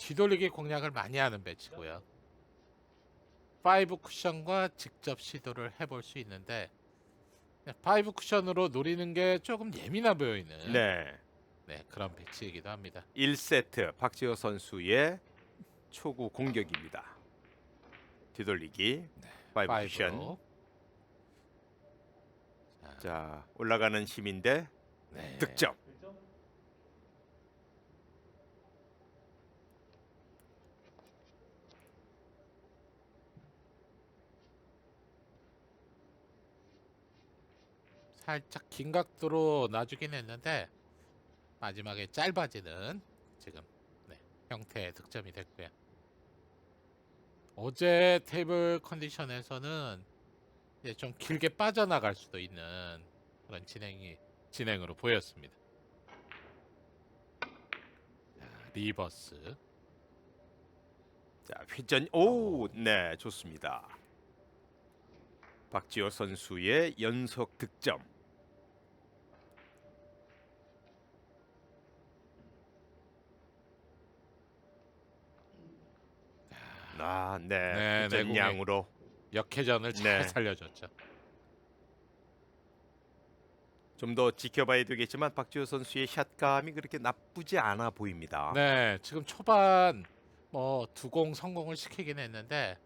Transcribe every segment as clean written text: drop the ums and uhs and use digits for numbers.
뒤돌리기 공략을 많이 하는 배치고요. 5 쿠션과 직접 시도를 해볼 수 있는데 5 쿠션으로 노리는 게 조금 예민해 보이는 네. 그런 배치이기도 합니다. 1세트 박지호 선수의 초구 공격입니다. 뒤돌리기 5 쿠션. 5로 자, 올라가는 힘인데 네. 득점. 살짝 긴 각도로 놔주긴 했는데 마지막에 짧아지는 지금 형태의 득점이 됐고요. 어제 테이블 컨디션에서는 이제 좀 길게 빠져나갈 수도 있는 그런 진행으로 보였습니다. 자, 리버스. 자, 회전. 오, 네, 좋습니다. 박지호 선수의 연속 득점. 아, 네. 네, 회전 내공의 양으로. 역회전을 잘 네. 살려줬죠. 좀 더 지켜봐야 되겠지만 박지호 선수의 샷감이 그렇게 나쁘지 않아 보입니다. 네, 지금 초반 뭐 두 공 성공을 시키긴 했는데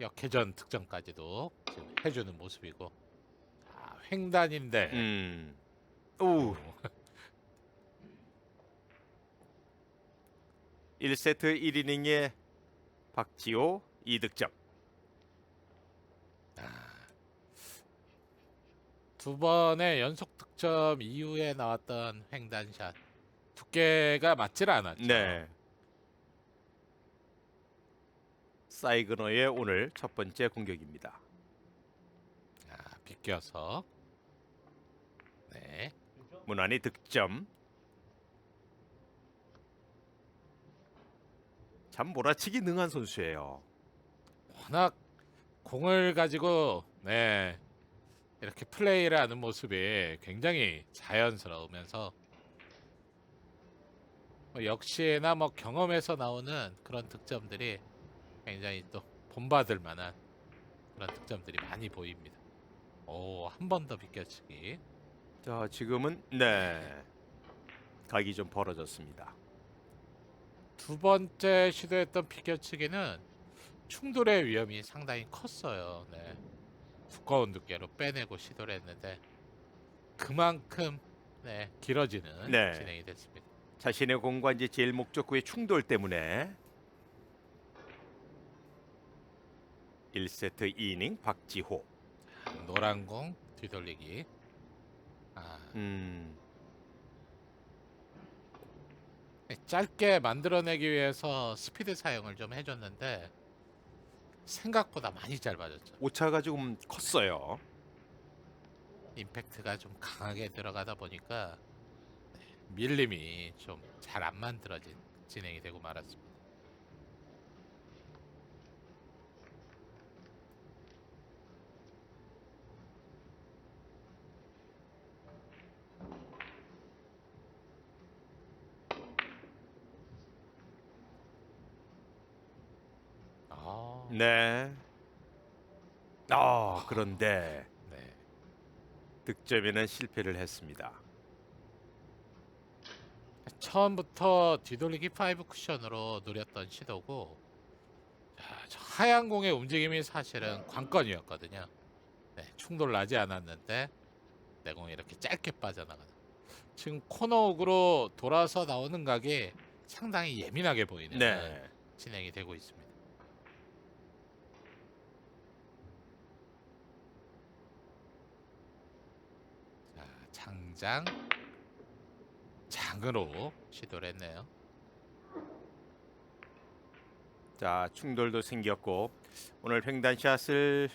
역회전 득점까지도 지금 해주는 모습이고 횡단인데 오, 1세트 1이닝에 박지호 2득점. 두 번의 연속 득점 이후에 나왔던 횡단샷 두께가 맞질 않았죠. 네. 사이그너의 오늘 첫 번째 공격입니다. 비껴서 네. 문환이 득점. 참 몰아치기 능한 선수예요. 워낙 공을 가지고 이렇게 플레이를 하는 모습이 굉장히 자연스러우면서 뭐 역시나 뭐 경험에서 나오는 그런 득점들이 굉장히 또 본받을 만한 그런 득점들이 많이 보입니다. 오, 한 번 더 비껴치기. 자, 지금은 네. 각이 좀 벌어졌습니다. 두 번째 시도했던 비껴치기는 충돌의 위험이 상당히 컸어요. 네. 두꺼운 두께로 빼내고 시도를 했는데 그만큼 길어지는 네. 진행이 됐습니다. 자신의 공과 이제 제일 목적구의 충돌 때문에 1세트 2이닝 박지호. 노란 공 뒤돌리기. 짧게 만들어내기 위해서 스피드 사용을 좀 해줬는데 생각보다 많이 짧아졌죠. 오차가 조금 컸어요. 임팩트가 좀 강하게 들어가다 보니까 밀림이 좀 잘 안 만들어진 진행이 되고 말았습니다. 네. 그런데 네. 득점에는 실패를 했습니다. 처음부터 뒤돌리기 5 쿠션으로 노렸던 시도고 저 하얀 공의 움직임이 사실은 관건이었거든요. 충돌 나지 않았는데 내공이 이렇게 짧게 빠져나가는. 지금 코너옥으로 돌아서 나오는 각이 상당히 예민하게 보이는 네. 진행이 되고 있습니다. 자, 장으로 시도를 했네요. 자, 충돌도 생겼고 오늘 횡단샷을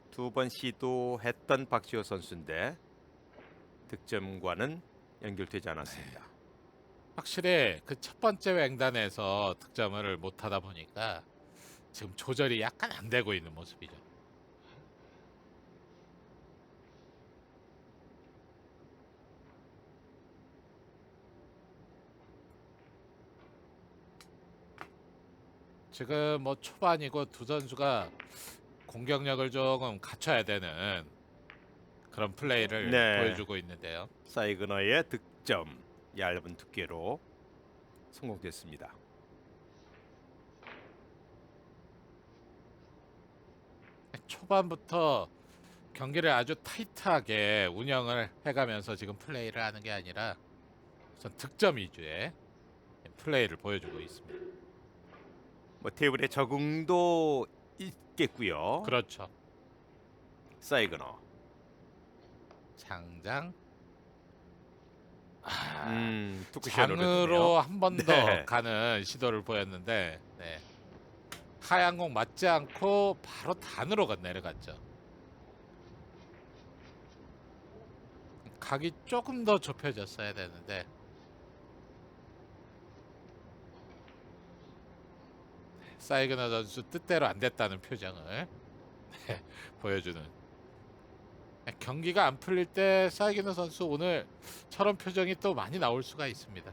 두 번 시도했던 박지호 선수인데 득점과는 연결되지 않았습니다. 확실히 그 첫 번째 횡단에서 득점을 못하다 보니까 지금 조절이 약간 안 되고 있는 모습이죠. 지금 뭐 초반이고 두 선수가 공격력을 조금 갖춰야 되는 그런 플레이를 네. 보여주고 있는데요. 사이그너의 득점 얇은 두께로 성공됐습니다. 초반부터 경기를 아주 타이트하게 운영을 해가면서 지금 플레이를 하는 게 아니라 우선 득점 위주의 플레이를 보여주고 있습니다. 뭐 테이블의 적응도 있겠고요. 그렇죠. 사이그너. 장장. 투쿠션으로 장으로 한 번 더 네. 가는 시도를 보였는데 네. 하얀 공 맞지 않고 바로 단으로 내려갔죠. 각이 조금 더 좁혀졌어야 되는데 사이그너 선수 뜻대로 안 됐다는 표정을 보여주는. 경기가 안 풀릴 때 사이그너 선수 오늘 저런 표정이 또 많이 나올 수가 있습니다.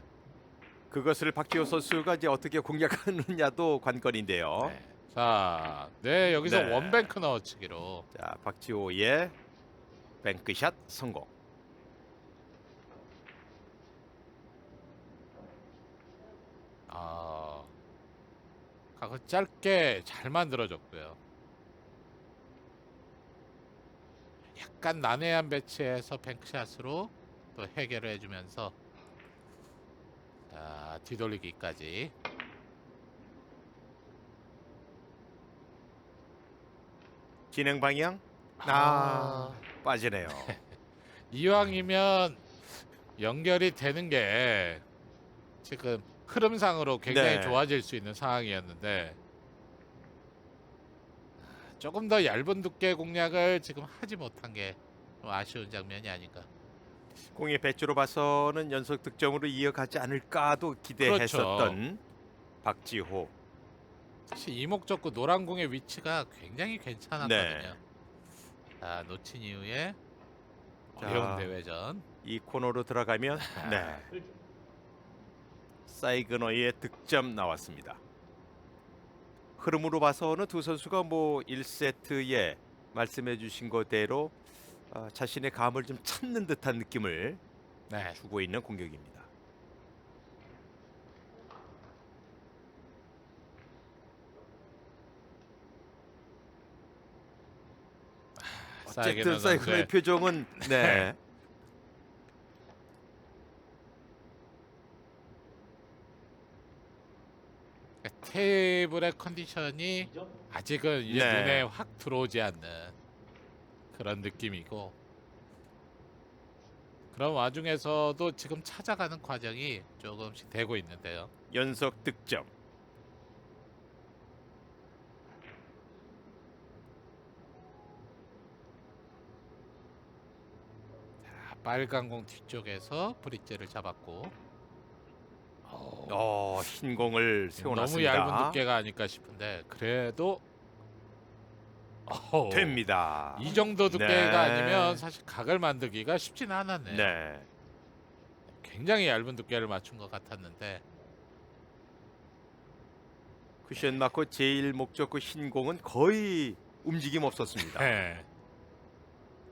그것을 박지호 선수가 이제 어떻게 공략하느냐도 관건인데요. 네. 자, 네 여기서 네. 원뱅크 넣어치기로. 자, 박지호의 뱅크샷 성공. 각을 짧게 잘 만들어줬고요. 약간 난해한 배치에서 뱅크샷으로 또 해결을 해주면서 자, 뒤돌리기까지. 진행 방향 빠지네요. 이왕이면 연결이 되는 게 지금 흐름상으로 굉장히 네. 좋아질 수 있는 상황이었는데 조금 더 얇은 두께 공략을 지금 하지 못한 게 좀 아쉬운 장면이 아닌가. 공의 배추로 봐서는 연속 득점으로 이어가지 않을까도 기대했었던 박지호. 사실 이목적구 노란 공의 위치가 굉장히 괜찮았거든요. 자, 놓친 이후에 자. 어려운 대회전. 이 코너로 들어가면 네. 사이그너의 득점 나왔습니다. 흐름으로 봐서는 두 선수가 뭐 1세트에 말씀해 주신 거대로 자신의 감을 좀 찾는 듯한 느낌을 네. 주고 있는 공격입니다. 어쨌든 사이그너의 표정은 네. 테이블의 컨디션이 아직은 이제 네. 눈에 확 들어오지 않는 그런 느낌이고, 그런 와중에서도 지금 찾아가는 과정이 조금씩 되고 있는데요. 연속 득점. 자, 빨간 공 뒤쪽에서 브릿지를 잡았고, 흰 공을 너무 세워놨습니다. 얇은 두께가 아닐까 싶은데 그래도 됩니다. 이 정도 두께가 네. 아니면 사실 각을 만들기가 쉽지는 않았네요. 네. 굉장히 얇은 두께를 맞춘 것 같았는데 쿠션 맞고 제일 목적구 흰 공은 거의 움직임 없었습니다. 네.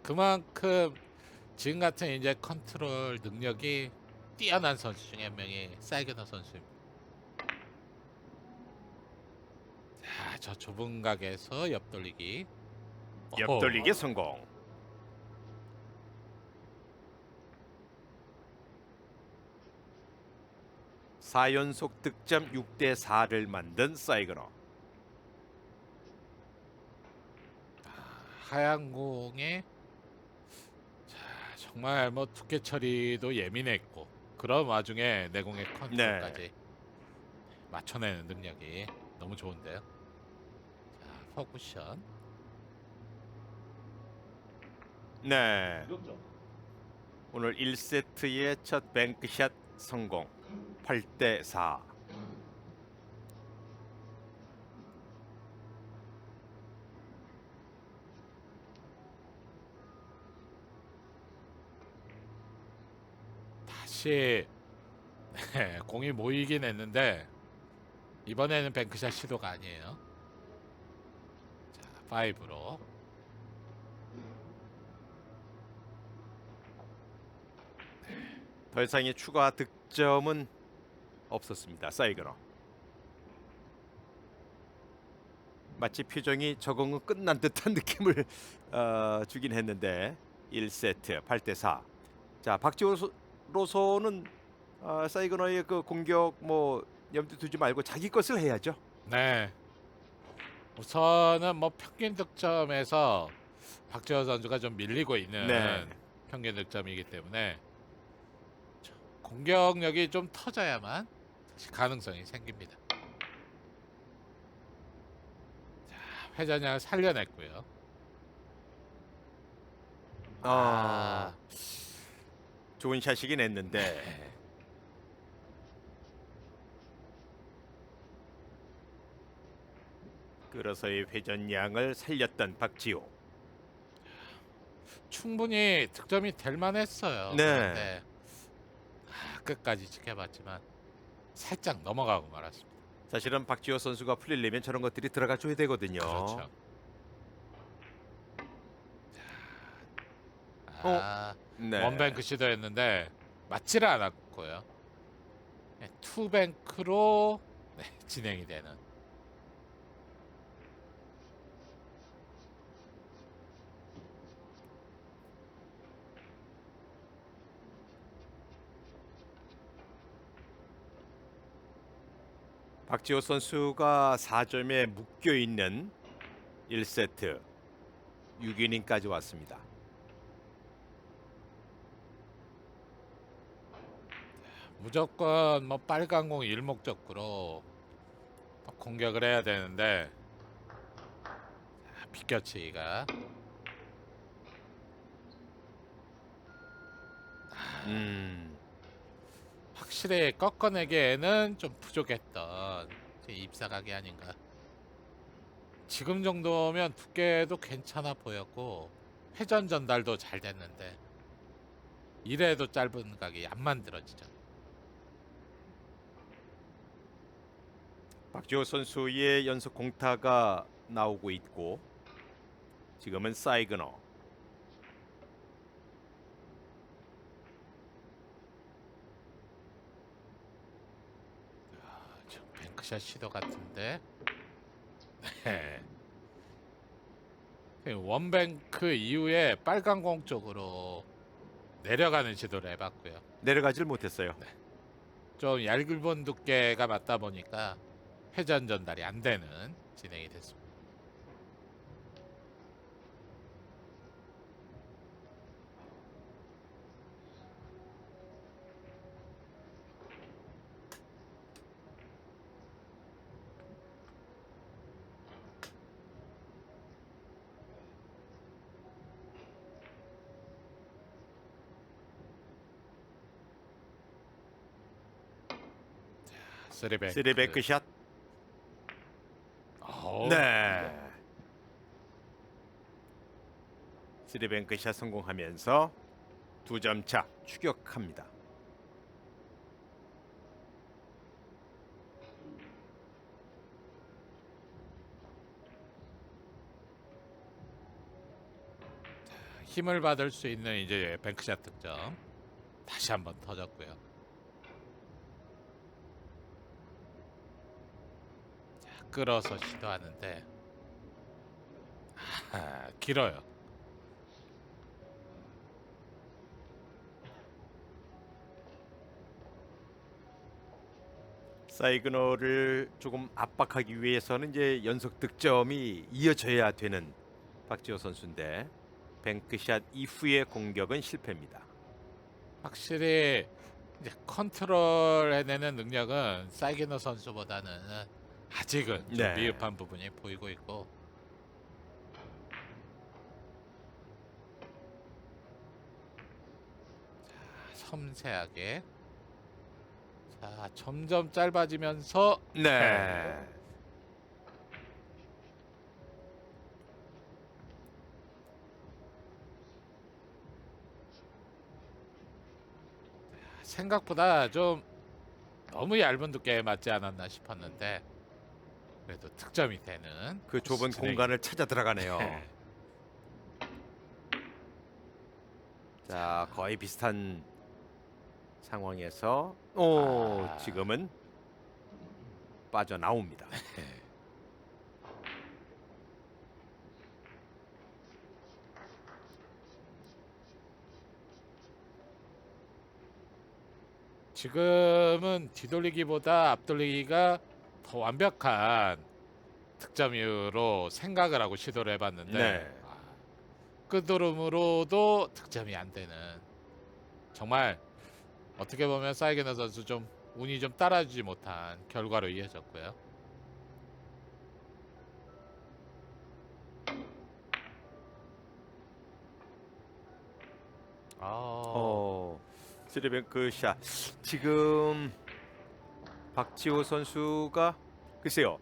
그만큼 지금 같은 이제 컨트롤 능력이 뛰어난 선수 중에 한 명이 사이그너 선수입니다. 자, 저 좁은 각에서 옆돌리기. 옆돌리기 성공. 사 연속 득점 6대 4를 만든 사이그너. 하얀 공에 자, 정말 뭐 두께 처리도 예민했고 그런 와중에 내공의 컨트롤까지 맞춰내는 능력이 너무 좋은데요. 자, 퍼쿠션. 네. 오늘 1세트의 첫 뱅크샷 성공. 8대 4. 다시 공이 모이긴 했는데 이번에는 뱅크샷 시도가 아니에요. 자, 5로. 더 이상의 추가 득점은 없었습니다. 사이그너. 마치 표정이 적응은 끝난 듯한 느낌을 주긴 했는데 1세트 8대4. 자, 박지호로서는 사이그너의 그 공격 뭐 염두 두지 말고 자기 것을 해야죠. 네. 우선은 뭐 평균 득점에서 박지호 선수가 좀 밀리고 있는 네. 평균 득점이기 때문에 공격력이 좀 터져야만 다시 가능성이 생깁니다. 자, 회전량을 살려냈고요. 아, 좋은 샷이긴 했는데 네. 끌어서의 회전량을 살렸던 박지호. 충분히 득점이 될 만했어요. 네. 그런데 끝까지 지켜봤지만 살짝 넘어가고 말았습니다. 사실은 박지호 선수가 풀리려면 저런 것들이 들어가 줘야 되거든요. 그렇죠. 네. 원뱅크 시도했는데 맞지를 않았고요. 네, 투뱅크로 진행이 되는. 박지호 선수가 4점에 묶여 있는 1세트 6이닝까지 왔습니다. 무조건 뭐 빨간 공 일목적으로 공격을 해야 되는데 비껴치기가 확실히 꺾어내기에는 좀 부족했던 제 입사각이 아닌가. 지금 정도면 두께도 괜찮아 보였고 회전 전달도 잘 됐는데 이래도 짧은 각이 안 만들어지죠. 박지호 선수의 연속 공타가 나오고 있고 지금은 사이그너. 지금 뱅크샷 시도 같은데. 네. 원뱅크 이후에 빨간 공 쪽으로 내려가는 시도를 해봤고요. 내려가질 못했어요. 좀 얇은 두께가 맞다 보니까 회전 전달이 안 되는 진행이 됐습니다. 쓰리뱅크. 쓰리뱅크 샷. 어우, 네. 쓰리뱅크 샷 성공하면서 2점 차 추격합니다. 힘을 받을 수 있는 이제 뱅크샷 득점 다시 한번 터졌고요. 자, 끌어서 시도하는데 길어요. 사이그너를 조금 압박하기 위해서는 이제 연속 득점이 이어져야 되는 박지호 선수인데 뱅크샷 이후의 공격은 실패입니다. 확실히 이제 컨트롤 해내는 능력은 사이기너 선수보다는 아직은 좀 네. 미흡한 부분이 보이고 있고, 자, 섬세하게, 자, 점점 짧아지면서 네. 생각보다 좀 너무 얇은 두께에 맞지 않았나 싶었는데 그래도 득점이 되는 그 좁은 진행이- 공간을 찾아 들어가네요. 네. 자, 거의 비슷한 상황에서 아. 지금은 빠져나옵니다. 지금은 뒤돌리기보다 앞돌리기가 더 완벽한 득점 이후로 생각을 하고 시도를 해봤는데 네. 끄드름으로도 득점이 안 되는, 정말 어떻게 보면 사이게너 선수 좀 운이 좀 따라주지 못한 결과로 이어졌고요. 쓰리뱅크 샷. 지금 박지호 선수가 글쎄요.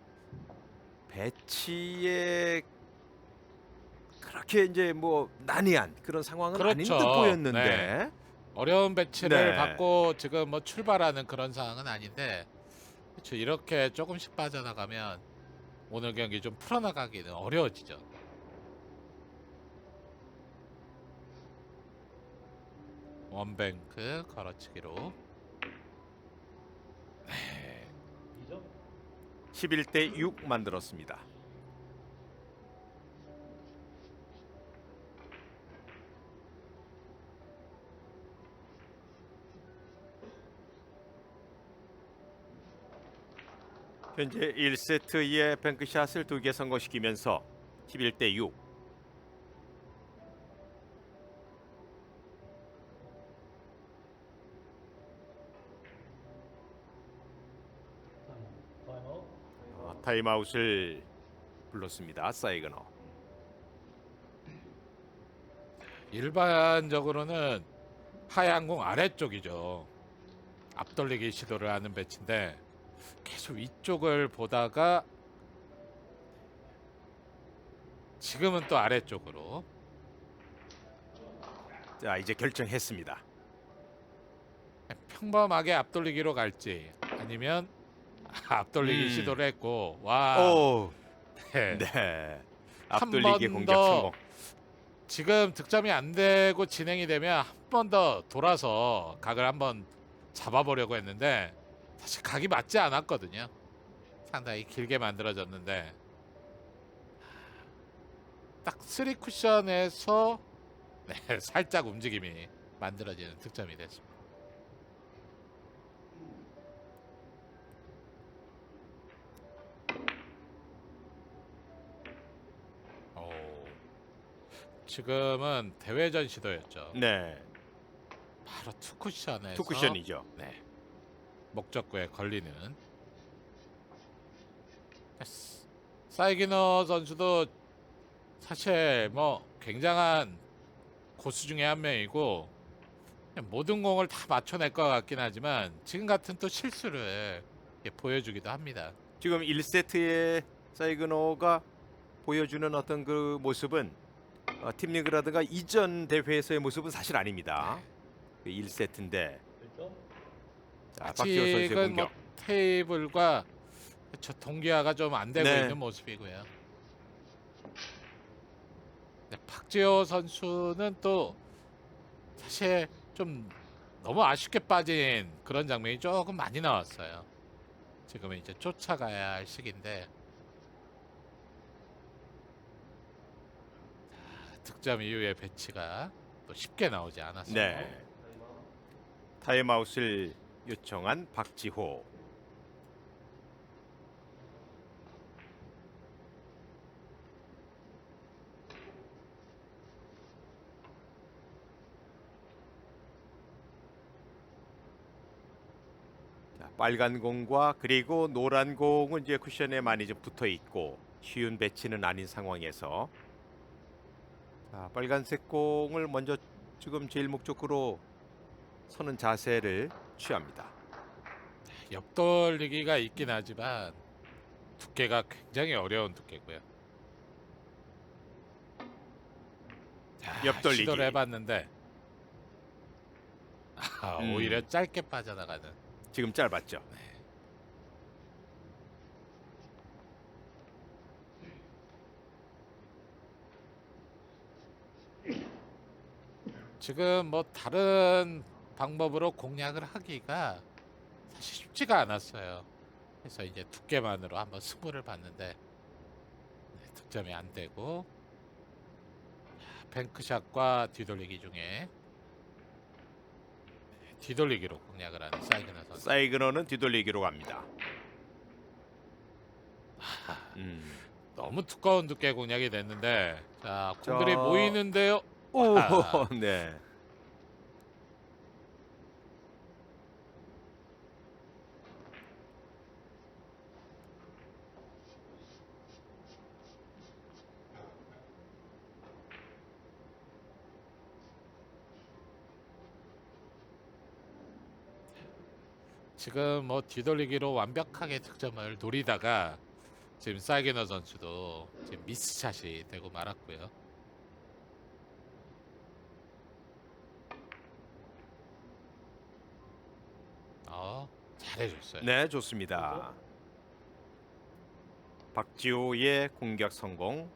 배치에 그렇게 이제 뭐 난이한 그런 상황은 아닌 듯 그렇죠. 보였는데. 어려운 배치를 네. 받고 지금 뭐 출발하는 그런 상황은 아닌데, 그렇죠. 이렇게 조금씩 빠져나가면 오늘 경기 좀 풀어나가기는 어려워지죠. 원뱅크 걸어치기로. 네. 11대 6 만들었습니다. 현재 1세트의 뱅크샷을 2개 성공시키면서 11대 6. 타임아웃을 불렀습니다. 사이그너. 일반적으로는 하얀 공 아래쪽이죠. 앞돌리기 시도를 하는 배치인데 계속 위쪽을 보다가 지금은 또 아래쪽으로. 자, 이제 결정했습니다. 평범하게 앞돌리기로 갈지 아니면 앞돌리기 시도를 했고, 와. 오, 네. 네. 한 앞돌리기 번 공격 더 성공. 지금 득점이 안 되고 진행이 되면 한 번 더 돌아서 각을 한번 잡아보려고 했는데 사실 각이 맞지 않았거든요. 상당히 길게 만들어졌는데 딱 3쿠션에서 네, 살짝 움직임이 만들어지는 득점이 됐습니다. 오, 지금은 대회전 시도였죠. 네. 바로 투쿠션에서 투쿠션이죠. 네, 목적구에 걸리는. 사이기너 선수도 사실 뭐 굉장한 고수 중에 한 명이고 모든 공을 다 맞춰낼 것 같긴 하지만 지금 같은 또 실수를 보여주기도 합니다. 지금 1세트의 사이그노가 보여주는 어떤 그 모습은 팀리그라든가 이전 대회에서의 모습은 사실 아닙니다. 1세트인데. 자, 박지호 선수의 아직은 뭐 공격. 테이블과 저 동기화가 좀 안 되고 네. 있는 모습이고요. 네, 박지호 선수는 또 사실 좀 너무 아쉽게 빠진 그런 장면이 조금 많이 나왔어요. 지금은 이제 쫓아가야 할 시기인데 득점 이후의 배치가 또 쉽게 나오지 않았어요. 네. 타임아웃을 요청한 박지호. 자, 빨간 공과 그리고 노란 공은 이제 쿠션에 많이 좀 붙어 있고 쉬운 배치는 아닌 상황에서, 자, 빨간색 공을 먼저 지금 제일 목적으로 서는 자세를 취합니다. 옆돌리기가 있긴 하지만 두께가 굉장히 어려운 두께고요. 자, 옆돌리기. 시도를 해봤는데 오히려 짧게 빠져나가는. 지금 짧았죠. 지금 뭐 다른 방법으로 공략을 하기가 사실 쉽지가 않았어요. 그래서 이제 두께만으로 한번 승부를 봤는데 득점이 안 되고 뱅크샷과 뒤돌리기 중에 뒤돌리기로 공략을 하는 사이그너 선수. 사이그너는 뒤돌리기로 갑니다. 아, 음. 너무 두꺼운 두께 공략이 됐는데 자 공들이 자, 모이는데요. 오, 와, 네. 지금 뭐 뒤돌리기로 완벽하게 득점을 노리다가 지금 사이그너 선수도 지금 미스샷이 되고 말았고요. 잘해줬어요. 네, 좋습니다. 박지호의 공격 성공.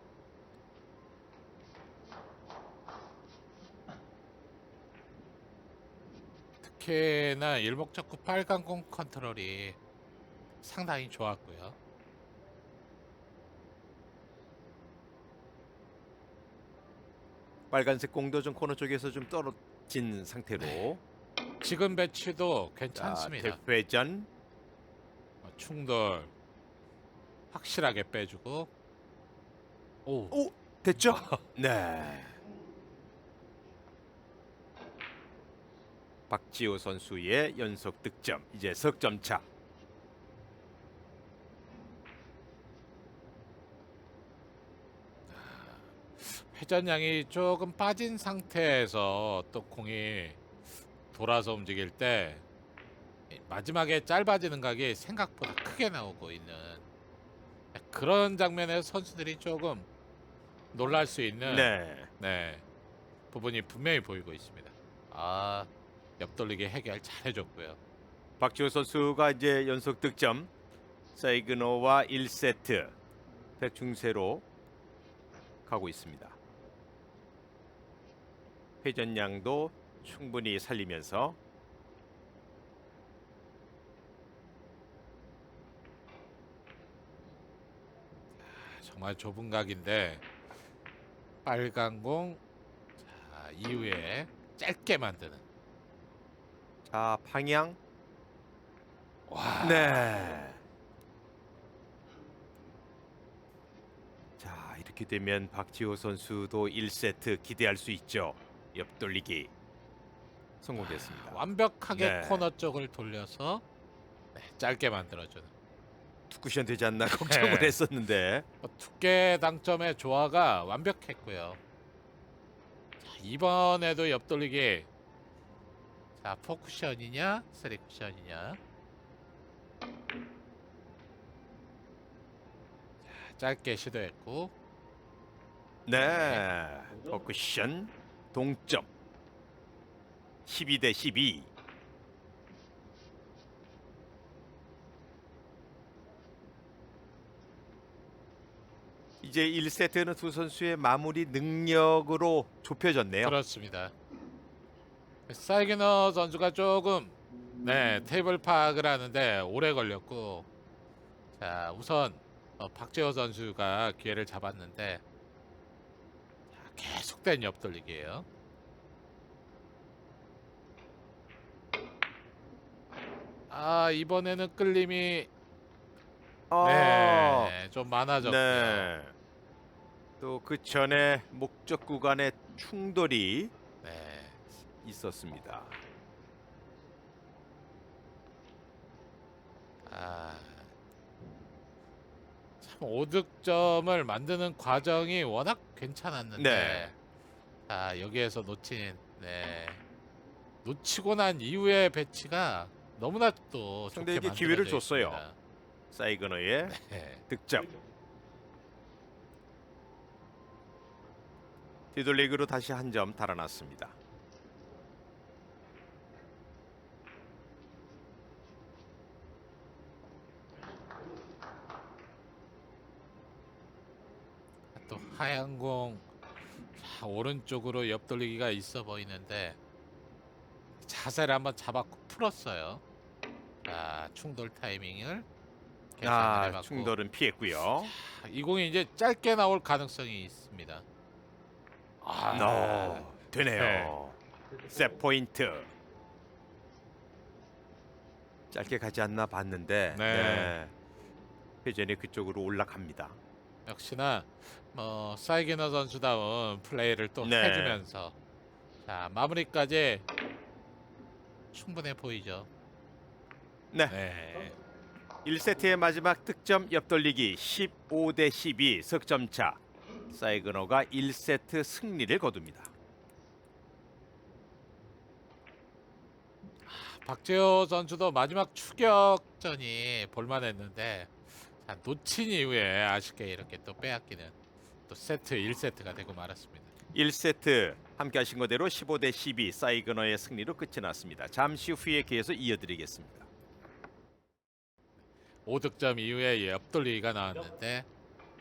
특히나 일목적구 빨간공 컨트롤이 상당히 좋았고요. 빨간색 공도 좀 코너 쪽에서 좀 떨어진 상태로. 지금 배치도 자, 괜찮습니다. 대회전. 충돌 확실하게 빼주고 오, 오, 됐죠? 네. 박지호 선수의 연속 득점. 이제 석점 차. 회전량이 조금 빠진 상태에서 또 공이 돌아서 움직일 때 마지막에 짧아지는 각이 생각보다 크게 나오고 있는 그런 장면에서 선수들이 조금 놀랄 수 있는 네. 부분이 분명히 보이고 있습니다. 옆돌리기 해결 잘해줬고요. 박지호 선수가 이제 연속 득점. 사이그노와 1세트 대충세로 가고 있습니다. 회전량도 충분히 살리면서 정말 좁은 각인데 빨간 공 이후에 짧게 만드는 자, 방향. 와 네. 자, 이렇게 되면 박지호 선수도 1세트 기대할 수 있죠. 옆돌리기 성공됐습니다. 완벽하게 네. 코너 쪽을 돌려서 짧게 만들어주는 투쿠션 되지 않나 걱정을 네. 했었는데. 두께 당점의 조화가 완벽했고요. 자, 이번에도 옆돌리기 자 4쿠션이냐 3쿠션이냐 짧게 시도했고 네. 퍼쿠션 동점. 12대 12. 이제 1세트는 두 선수의 마무리 능력으로 좁혀졌네요. 그렇습니다. 사이기너 선수가 조금 테이블 파악을 하는데 오래 걸렸고 자 우선 박재호 선수가 기회를 잡았는데 자, 계속된 옆돌리기예요. 이번에는 끌림이 좀 많아졌고요. 네. 또 그 전에 목적 구간의 충돌이 네. 있었습니다. 참 5득점을 만드는 과정이 워낙 괜찮았는데 여기에서 놓치고 난 이후의 배치가 너무나 또 좋게 상대에게 기회를 만들어져 줬어요. 있습니다. 사이그너의 득점. 뒤돌리기로 다시 한 점 달아났습니다. 또 하얀 공 오른쪽으로 옆돌리기가 있어 보이는데 자세를 한번 잡았고 풀었어요. 자, 충돌 타이밍을 계산을 해봤고 충돌은 피했고요. 이 공이 이제 짧게 나올 가능성이 있습니다. 되네요. 셋 포인트. 짧게 가지 않나 봤는데 네. 회전이 그쪽으로 올라갑니다. 역시나 뭐 사이기너 선수다운 플레이를 또 네. 해주면서 자, 마무리까지 충분해 보이죠. 네. 네. 1세트의 마지막 득점 옆돌리기 15대 12 석점 차. 사이그너가 1세트 승리를 거둡니다. 박재호 선수도 마지막 추격전이 볼만했는데 자, 놓친 이후에 아쉽게 이렇게 또 빼앗기는 또 세트 1세트가 되고 말았습니다. 1세트 함께 하신 거대로 15대 12 사이그너의 승리로 끝이 났습니다. 잠시 후에 계속 이어드리겠습니다. 5득점 이후에 옆돌리기가 나왔는데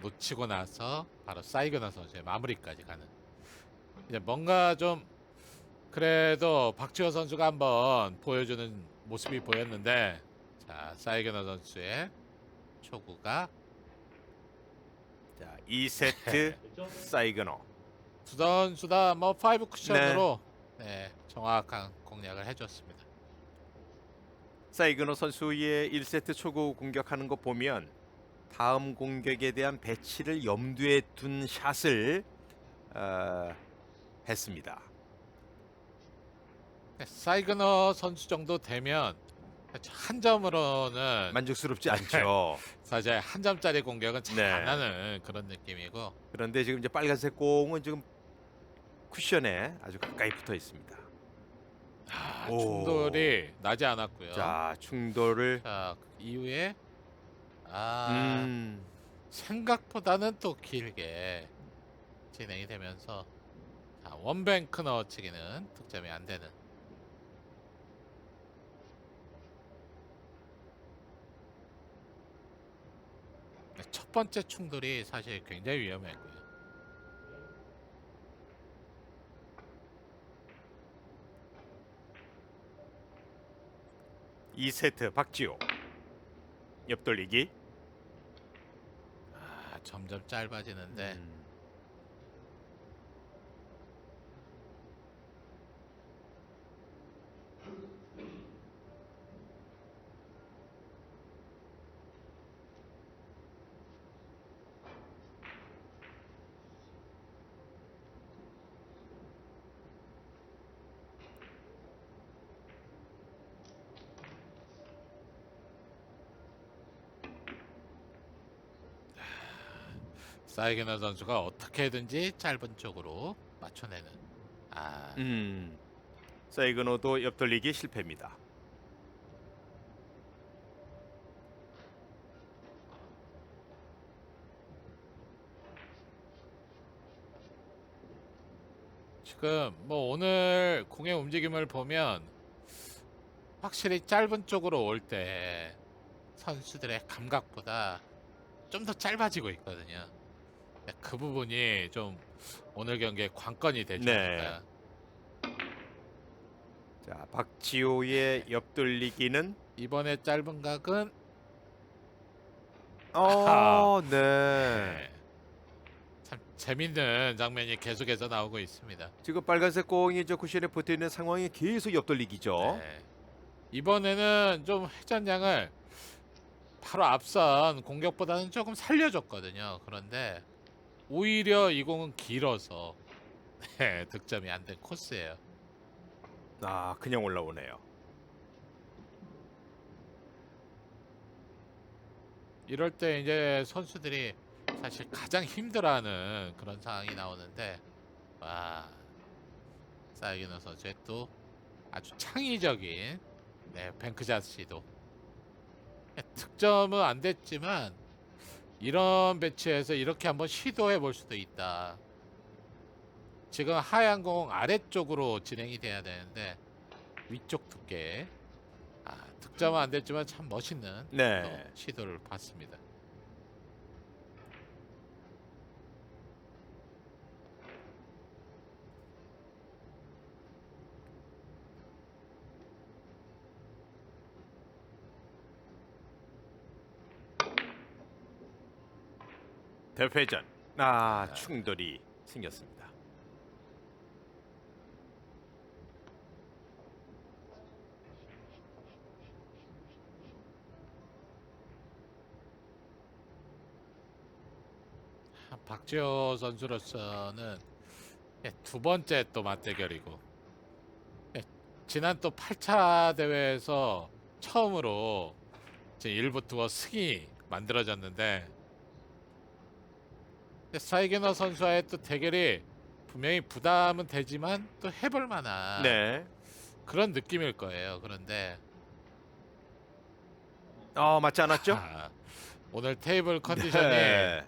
놓치고 나서 바로 사이그너 선수의 마무리까지 가는 이제 뭔가 좀 그래도 박지호 선수가 한번 보여주는 모습이 보였는데 자, 사이그너 선수의 초구가 자, 2세트 사이그너. 두 선수 다 뭐 5 쿠션으로 네, 정확한 공략을 해줬습니다. 사이그너 선수의 1세트 초구 공격하는 거 보면 다음 공격에 대한 배치를 염두에 둔 샷을 했습니다. 네, 사이그너 선수 정도 되면 한 점으로는 만족스럽지 않죠. 사실 한 점짜리 공격은 잘 네. 안 하는 그런 느낌이고 그런데 지금 이제 빨간색 공은 지금 쿠션에 아주 가까이 붙어 있습니다. 오. 충돌이 나지 않았고요. 자, 충돌을 자, 그 이후에 음, 생각보다는 또 길게 진행이 되면서 자, 원뱅크 넣어치기는 득점이 안 되는 첫 번째 충돌이 사실 굉장히 위험했고요. 이 세트 박지호 옆돌리기. 점점 짧아지는데 사이게너 선수가 어떻게든지 짧은 쪽으로 맞춰내는 사이그너도 옆돌리기 실패입니다. 지금 뭐 오늘 공의 움직임을 보면 확실히 짧은 쪽으로 올 때 선수들의 감각보다 좀 더 짧아지고 있거든요. 그 부분이 좀 오늘 경기의 관건이 되죠. 네. 자, 박지호의 옆돌리기는 이번에 짧은 각은 네. 네. 참 재밌는 장면이 계속해서 나오고 있습니다. 지금 빨간색 공이 저 쿠션에 붙어 있는 상황이 계속 옆돌리기죠. 네. 이번에는 좀 회전량을 바로 앞선 공격보다는 조금 살려줬거든요. 그런데 오히려 이 공은 길어서 네, 득점이 안 된 코스예요. 그냥 올라오네요. 이럴 때 이제 선수들이 사실 가장 힘들어하는 그런 상황이 나오는데 사이기너 선수의 또 아주 창의적인 뱅크샷 시도. 득점은 안 됐지만 이런 배치에서 이렇게 한번 시도해 볼 수도 있다. 지금 하얀 공 아래쪽으로 진행이 돼야 되는데 위쪽 두께 득점은 안 됐지만 참 멋있는 네. 시도를 봤습니다. 대회전. 아, 충돌이 생겼습니다. 박지호 선수로서는 두 번째 또 맞대결이고, 지난 또 8차 대회에서 처음으로 이제 일부 투어 승이 만들어졌는데, 사이게너 선수와의 또 대결이 분명히 부담은 되지만 또 해볼 만한 네. 그런 느낌일 거예요. 그런데 맞지 않았죠? 오늘 테이블 컨디션이 네.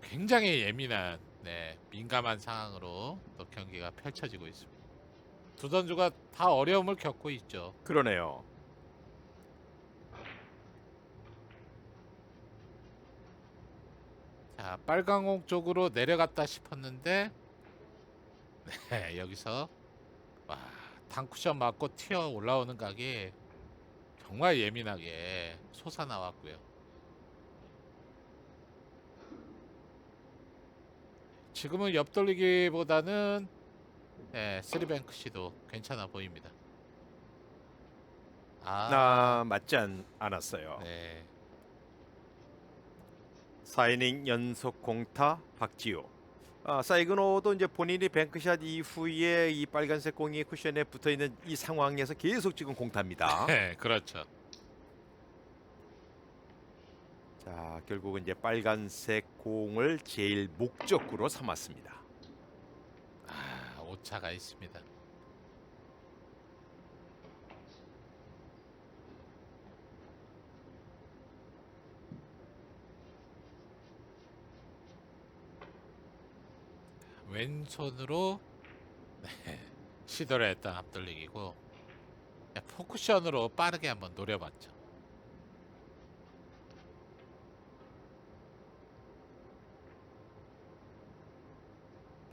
굉장히 예민한, 민감한 상황으로 또 경기가 펼쳐지고 있습니다. 두 선수가 다 어려움을 겪고 있죠. 그러네요. 자, 빨강홍 쪽으로 내려갔다 싶었는데, 여기서 와, 단쿠션 맞고 튀어 올라오는 각이 정말 예민하게 솟아나왔고요. 지금은 옆돌리기보다는 쓰리뱅크 시도 괜찮아 보입니다. 맞지 않았어요. 네. 4이닝 연속 공타 박지호. 사이그노도 이제 본인이 뱅크샷 이후에 이 빨간색 공이 쿠션에 붙어 있는 이 상황에서 계속 지금 공타입니다. 네, 그렇죠. 자, 결국은 이제 빨간색 공을 제일 목적구로 삼았습니다. 오차가 있습니다. 왼손으로 시도를 했던 앞돌리기고, 포쿠션으로 빠르게 한번 노려봤죠.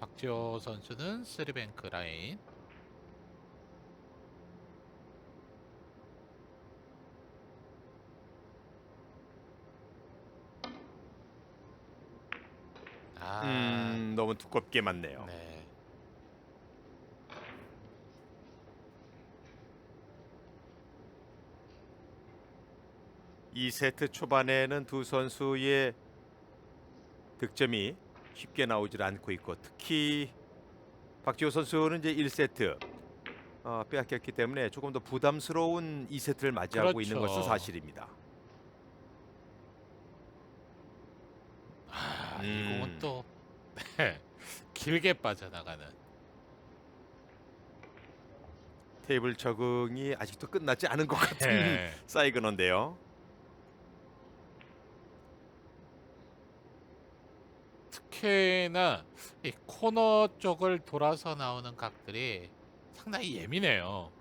박지호 선수는 쓰리뱅크 라인. 너무 두껍게 맞네요. 네. 이 세트 초반에는 두 선수의 득점이 쉽게 나오질 않고 있고, 특히 박지호 선수는 이제 1세트 빼앗겼기 때문에 조금 더 부담스러운 2세트를 맞이하고 있는 그렇죠. 것은 사실입니다. 이 공은 또 길게 빠져나가는. 테이블 적응이 아직도 끝나지 않은 것 같은 네. 사이그너인데요. 특히나 이 코너 쪽을 돌아서 나오는 각들이 상당히 예민해요.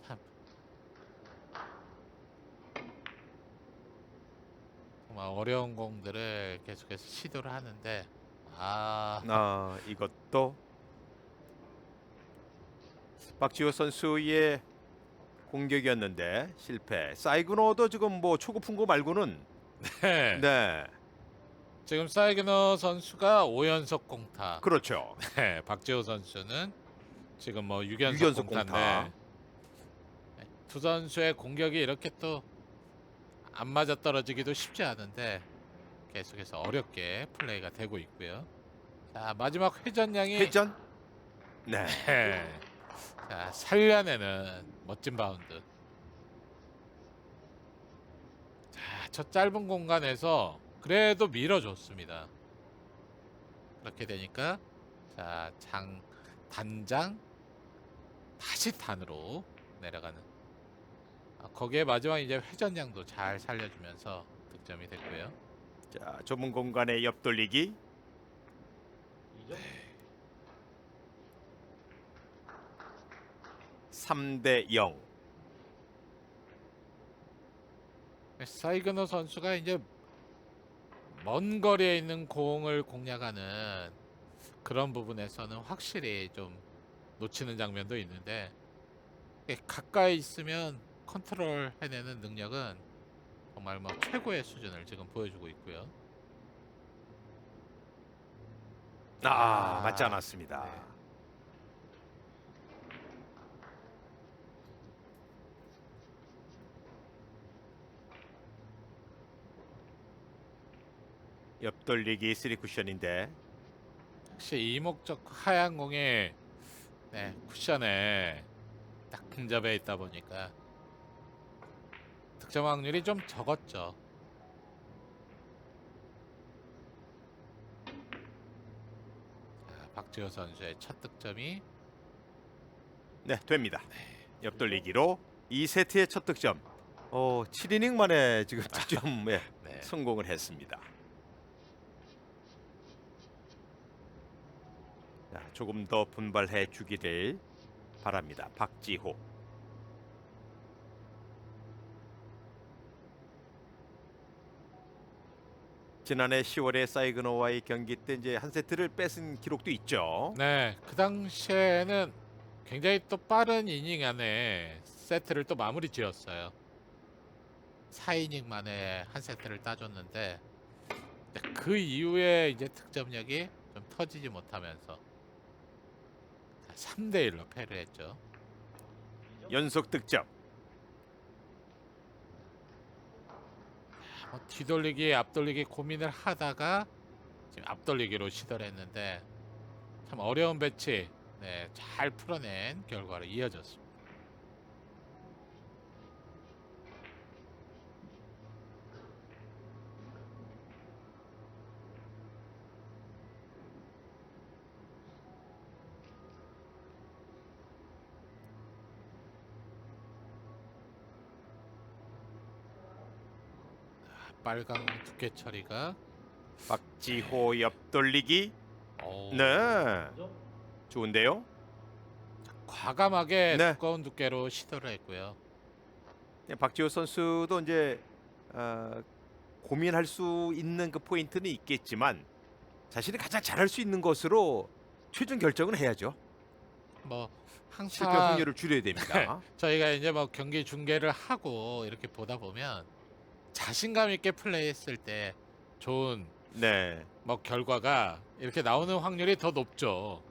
참, 정말 어려운 공들을 계속해서 시도를 하는데, 이것도 박지호 선수의 공격이었는데 실패. 사이그너도 지금 뭐 초고픈 거 말고는 네. 네, 지금 사이그너 선수가 5연속 공타, 그렇죠. 박지호 선수는 지금 뭐 6연속, 6연속 공타인데, 공타. 두 선수의 공격이 이렇게 또 안 맞아 떨어지기도 쉽지 않은데 계속해서 어렵게 플레이가 되고 있고요. 자, 마지막 회전량이 회전. 네. 자, 살려내는 멋진 바운드. 자, 저 짧은 공간에서 그래도 밀어줬습니다. 그렇게 되니까 자, 단장 다시 단으로 내려가는. 거기에 마지막 이제 회전량도 잘 살려주면서 득점이 됐고요. 자, 좁은 공간의 옆돌리기. 3대0. 사이그너 선수가 이제 먼 거리에 있는 공을 공략하는 그런 부분에서는 확실히 좀 놓치는 장면도 있는데, 가까이 있으면 컨트롤 해내는 능력은 정말 뭐 최고의 수준을 지금 보여주고 있고요. 맞지 아, 않았습니다. 네. 옆돌리기 3 쿠션인데 역시 이목적 하얀 공이 네, 쿠션에 딱 근접해 있다 보니까 득점 확률이 좀 적었죠. 자, 박지호 선수의 첫 득점이 네, 됩니다. 옆돌리기로 2세트의 첫 득점. 7이닝 만에 지금 득점에 네, 성공을 했습니다. 자, 조금 더 분발해 주기를 바랍니다. 박지호. 지난해 10월에 사이그노와의 경기 때 이제 한 세트를 뺏은 기록도 있죠. 네, 그 당시에는 굉장히 또 빠른 이닝 안에 세트를 또 마무리 지었어요. 4이닝 만에 한 세트를 따줬는데 그 이후에 이제 득점력이 좀 터지지 못하면서 3대 1로 패를 했죠. 연속 득점. 뒤돌리기, 앞돌리기 고민을 하다가 지금 앞돌리기로 시도를 했는데 참 어려운 배치 네, 잘 풀어낸 결과로 이어졌습니다. 빨간 공 두께 처리가 박지호 옆돌리기. 어우, 네. 좋은데요? 과감하게 네. 두꺼운 두께로 시도를 했고요. 네, 박지호 선수도 이제 고민할 수 있는 그 포인트는 있겠지만 자신이 가장 잘할 수 있는 것으로 최종 결정을 해야죠. 뭐 실패 항상 확률을 줄여야 됩니다. 저희가 이제 뭐 경기 중계를 하고 이렇게 보다 보면 자신감 있게 플레이했을 때 좋은 네. 뭐 결과가 이렇게 나오는 확률이 더 높죠.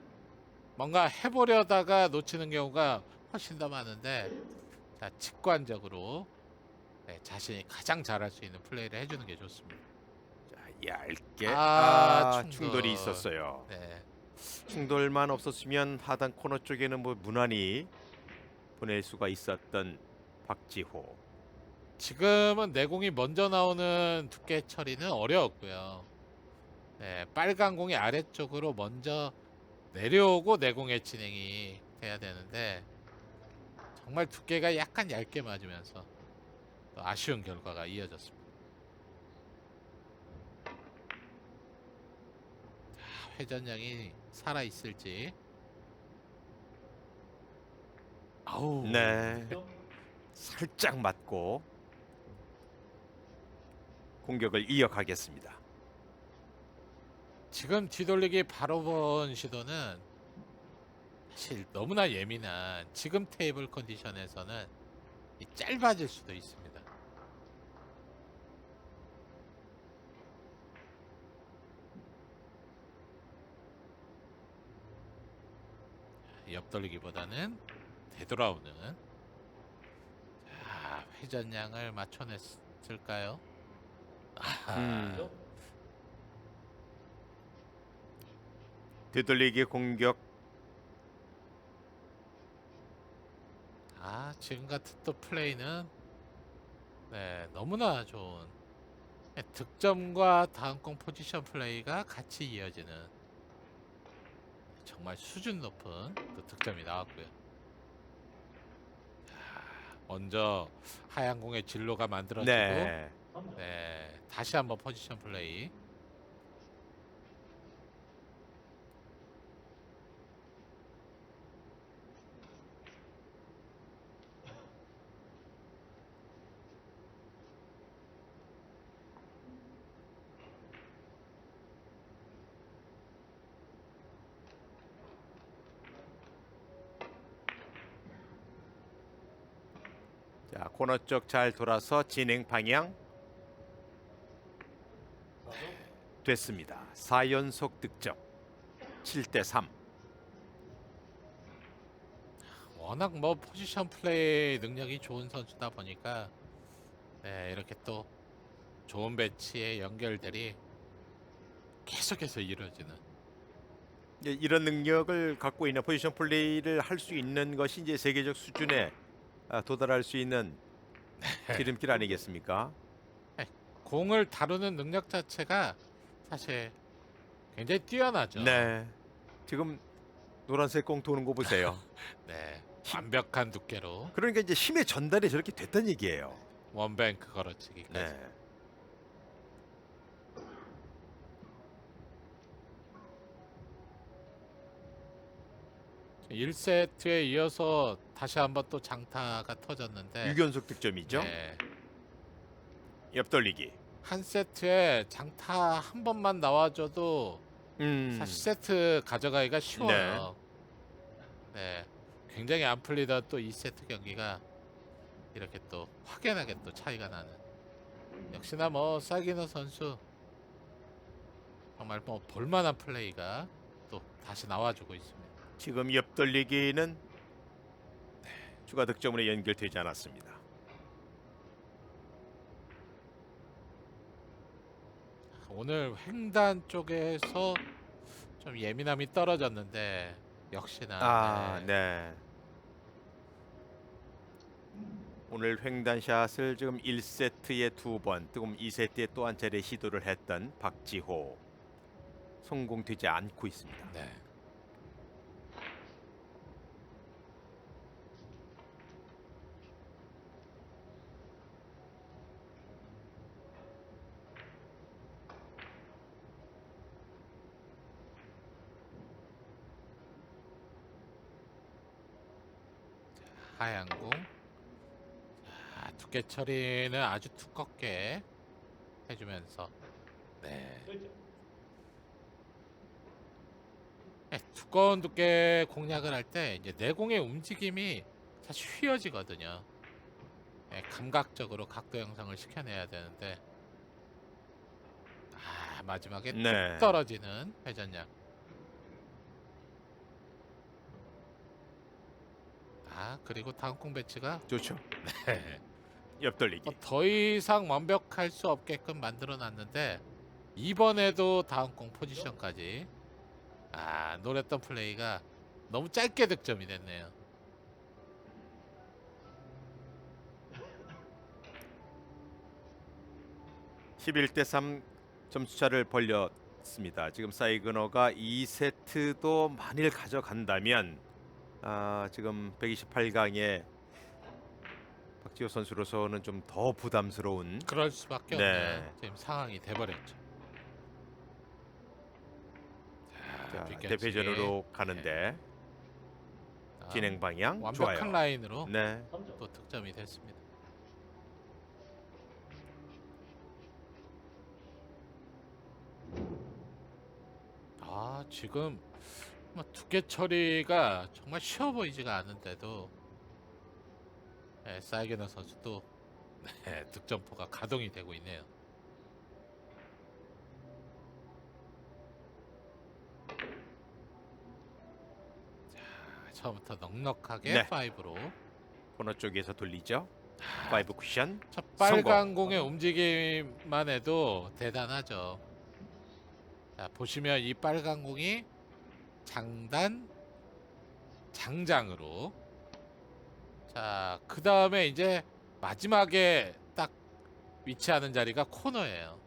뭔가 해보려다가 놓치는 경우가 훨씬 더 많은데 자, 직관적으로 네, 자신이 가장 잘할 수 있는 플레이를 해주는 게 좋습니다. 자, 얇게 충돌. 충돌이 있었어요. 네, 충돌만 없었으면 하단 코너 쪽에는 뭐 무난히 보낼 수가 있었던 박지호. 지금은 내공이 먼저 나오는 두께 처리는 어려웠고요. 네, 빨간 공이 아래쪽으로 먼저 내려오고 내공의 진행이 돼야 되는데 정말 두께가 약간 얇게 맞으면서 또 아쉬운 결과가 이어졌습니다. 자, 회전량이 살아 있을지. 아우. 네. 살짝 맞고 공격을 이어가겠습니다. 지금 뒤돌리기 바로 본 시도는 사실 너무나 예민한 지금 테이블 컨디션에서는 짧아질 수도 있습니다. 옆돌리기보다는 되돌아오는 자, 회전량을 맞춰냈을까요? 아하. 되돌리기 공격. 지금 같은 또 플레이는 네, 너무나 좋은 득점과 다음 공 포지션 플레이가 같이 이어지는 정말 수준 높은 또 득점이 나왔고요. 자, 먼저 하얀 공의 진로가 만들어지고 네. 네, 다시 한번 포지션 플레이. 자, 코너 쪽 잘 돌아서 진행 방향 됐습니다. 4연속 득점. 7대 3. 워낙 뭐 포지션 플레이 능력이 좋은 선수다 보니까 네, 이렇게 또 좋은 배치의 연결들이 계속해서 이루어지는. 이런 능력을 갖고 있는 포지션 플레이를 할 수 있는 것이 이제 세계적 수준에 도달할 수 있는 지름길 아니겠습니까? 네, 공을 다루는 능력 자체가 사실 굉장히 뛰어나죠. 네. 지금 노란색 공 도는 거 보세요. 네, 완벽한 두께로 그러니까 이제 힘의 전달이 저렇게 됐다는 얘기예요. 원뱅크 걸어치기까지. 네. 네. 1세트에 이어서 다시 한번 또 장타가 터졌는데 6연속 득점이죠. 네, 옆돌리기. 한 세트에 장타 한 번만 나와줘도 사실 세트 가져가기가 쉬워요. 네. 굉장히 안 풀리던 또 2세트 경기가 이렇게 또 확연하게 또 차이가 나는. 역시나 뭐 사기너 선수 정말 뭐 볼만한 플레이가 또 다시 나와주고 있습니다. 지금 옆돌리기는 추가 득점으로 연결되지 않았습니다. 오늘 횡단 쪽에서 좀 예민함이 떨어졌는데 역시나 네. 오늘 횡단샷을 지금 1세트에 2번, 지금 2세트에 또 한 차례 시도를 했던 박지호 성공되지 않고 있습니다. 네. 하얀 공. 자, 두께 처리는 아주 두껍게 해주면서 네. 네, 두꺼운 두께 공략을 할 때 이제 내공의 움직임이 사실 휘어지거든요. 네, 감각적으로 각도 형성을 시켜내야 되는데 마지막에 뚝 떨어지는 회전량. 그리고 다음 공 배치가 좋죠. 네. 옆돌리기. 더 이상 완벽할 수 없게끔 만들어 놨는데 이번에도 다음 공 포지션까지 노렸던 플레이가 너무 짧게 득점이 됐네요. (11대 3) 점수차를 벌렸습니다. 지금 사이그너가 2세트도 만일 가져간다면 지금 128강에 박지호 선수로서는 좀 더 부담스러운 그럴 수밖에 없는 지금 상황이 돼버렸죠. 자, 빗겨치기. 대회전으로 가는데 진행 방향 완벽한 좋아요. 라인으로 네. 또 득점이 됐습니다. 지금 뭐 두께 처리가 정말 쉬워 보이지가 않은데도 사이게너 선수도 득점포가 가동이 되고 있네요. 자, 처음부터 넉넉하게 5로 코너 쪽에서 돌리죠. 5 쿠션. 첫 빨간 공의 움직임만 해도 대단하죠. 자, 보시면 이 빨간 공이 장단, 장장으로. 자, 그 다음에 이제 마지막에 딱 위치하는 자리가 코너예요.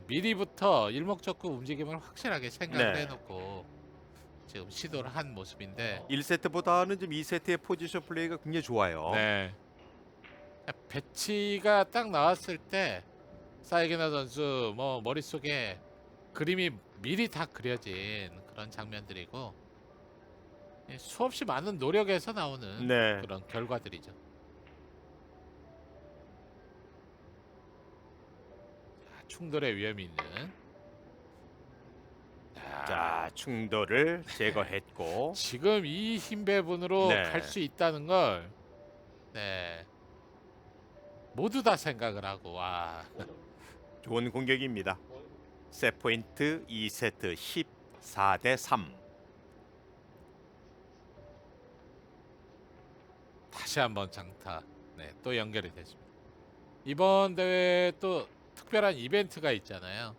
미리부터 일목적구 움직임을 확실하게 생각을 해놓고 지금 시도를 한 모습인데 1세트보다는 좀 2세트의 포지션 플레이가 굉장히 좋아요. 네. 배치가 딱 나왔을 때 사이게나 선수 뭐 머릿속에 그림이 미리 다 그려진 그런 장면들이고 수없이 많은 노력에서 나오는 그런 결과들이죠. 자, 충돌의 위험이 있는. 자, 충돌을 제거했고 지금 이 힘 배분으로 갈 수 있다는 걸 모두 다 생각을 하고 좋은 공격입니다. 세포인트 2세트 14대 3. 다시 한번 장타. 네, 또 연결이 됐습니다. 이번 대회 또 특별한 이벤트가 있잖아요.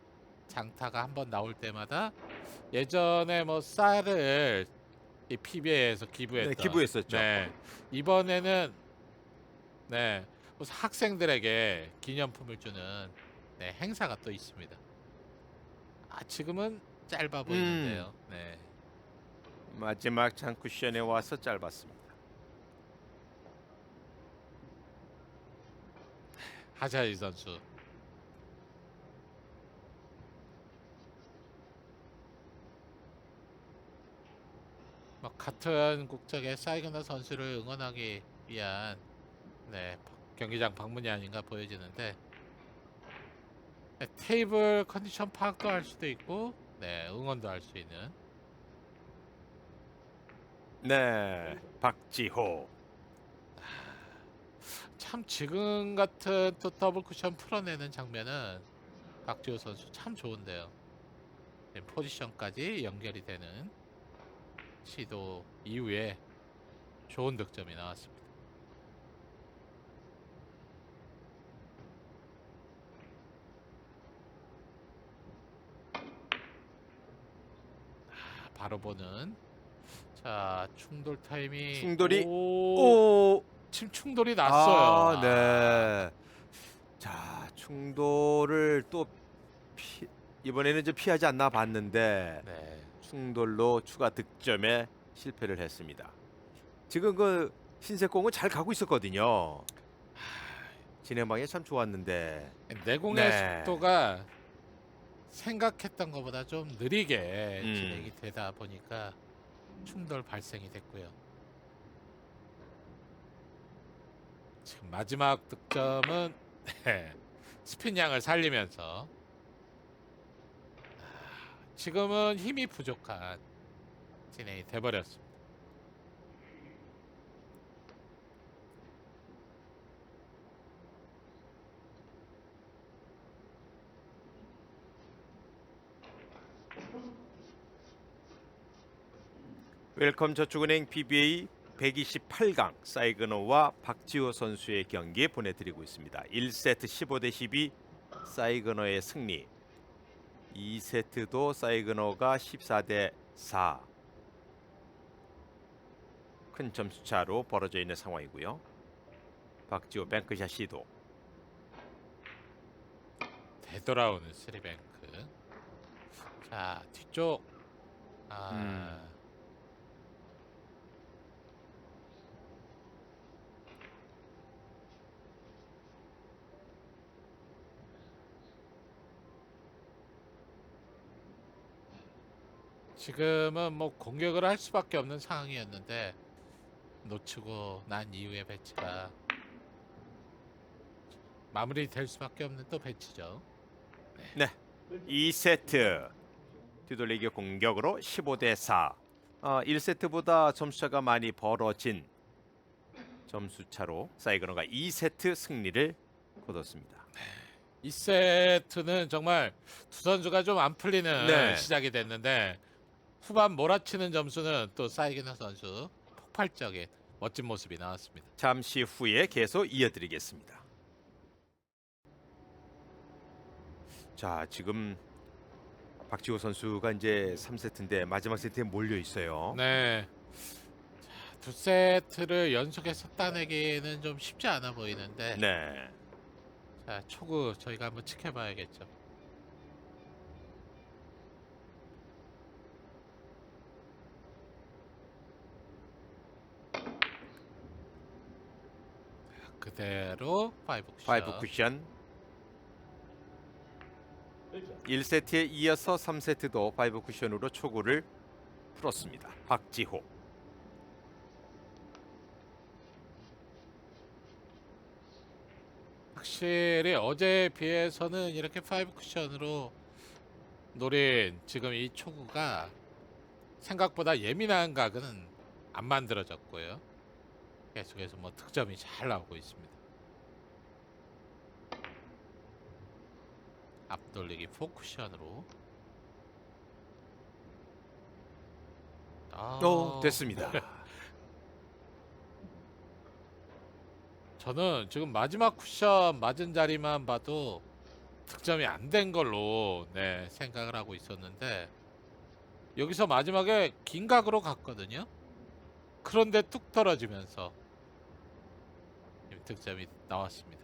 장타가 한번 나올 때마다 예전에 뭐 쌀을 이 PBA에서 네, 기부했던 기부했었죠. 네, 이번에는 네, 무슨 학생들에게 기념품을 주는 네, 행사가 또 있습니다. 아, 지금은 짧아 보이는데요. 네. 마지막 장 쿠션에 와서 짧았습니다. 하자이 선수. 뭐 같은 국적의 사이그너 선수를 응원하기 위한 네, 경기장 방문이 아닌가 보여지는데 네, 테이블 컨디션 파악도 할 수도 있고 네, 응원도 할 수 있는 네, 박지호. 참 지금 같은 또 더블 쿠션 풀어내는 장면은 박지호 선수 참 좋은데요. 네, 포지션까지 연결이 되는 시도 이후에 좋은 득점이 나왔습니다. 바로 보는 자 충돌 타임이 충돌이 오 오. 지금 충돌이 났어요. 아, 네. 자, 충돌을 또 이번에는 좀 피하지 않나 봤는데 네. 충돌로 추가 득점에 실패를 했습니다. 지금 그 흰색공은 잘 가고 있었거든요. 진행방이 참 좋았는데. 내공의 네. 속도가 생각했던 것보다 좀 느리게 음. 진행이 되다 보니까 충돌 발생이 됐고요. 지금 마지막 득점은 네, 스핀 양을 살리면서 지금은 힘이 부족한 진행이 돼버렸습니다. 웰컴 저축은행 PBA 128강 사이그너와 박지호 선수의 경기 보내드리고 있습니다. 1세트 15대 12 사이그너의 승리. 2세트도 사이그너가 14대 4. 큰 점수차로 벌어져 있는 상황이고요. 박지호 뱅크샷 시도. 되돌아오는 스리뱅크. 자 뒤쪽 지금은 뭐 공격을 할 수밖에 없는 상황이었는데 놓치고 난 이후의 배치가 마무리될 수밖에 없는 또 배치죠. 네. 2세트 뒤돌리기 공격으로 15대 4. 1세트보다 점수차가 많이 벌어진 점수차로 사이그너가 2세트 승리를 거뒀습니다. 2세트는 정말 두 선수가 좀 안 풀리는 네. 시작이 됐는데 후반 몰아치는 점수는 또 사이기너 선수 폭발적인 멋진 모습이 나왔습니다. 잠시 후에 계속 이어드리겠습니다. 자, 지금 박지호 선수가 이제 3세트인데 마지막 세트에 몰려 있어요. 네. 자, 두 세트를 연속해서 따내기는 좀 쉽지 않아 보이는데 네. 자, 초구 저희가 한번 지켜봐야겠죠. 그대로 5쿠션. 5 쿠션. 1세트에 이어서 3세트도 5 쿠션으로 초구를 풀었습니다. 박지호. 확실히 어제에 비해서는 이렇게 5쿠션으로 노린 지금 이 초구가 생각보다 예민한 각은 안 만들어졌고요. 계속해서 뭐 득점이 잘 나오고 있습니다. 앞돌리기 4쿠션으로. 아, 됐습니다. 저는 지금 마지막 쿠션 맞은 자리만 봐도 득점이 안 된 걸로 네, 생각을 하고 있었는데 여기서 마지막에 긴 각으로 갔거든요. 그런데 뚝 떨어지면서 득점이 나왔습니다.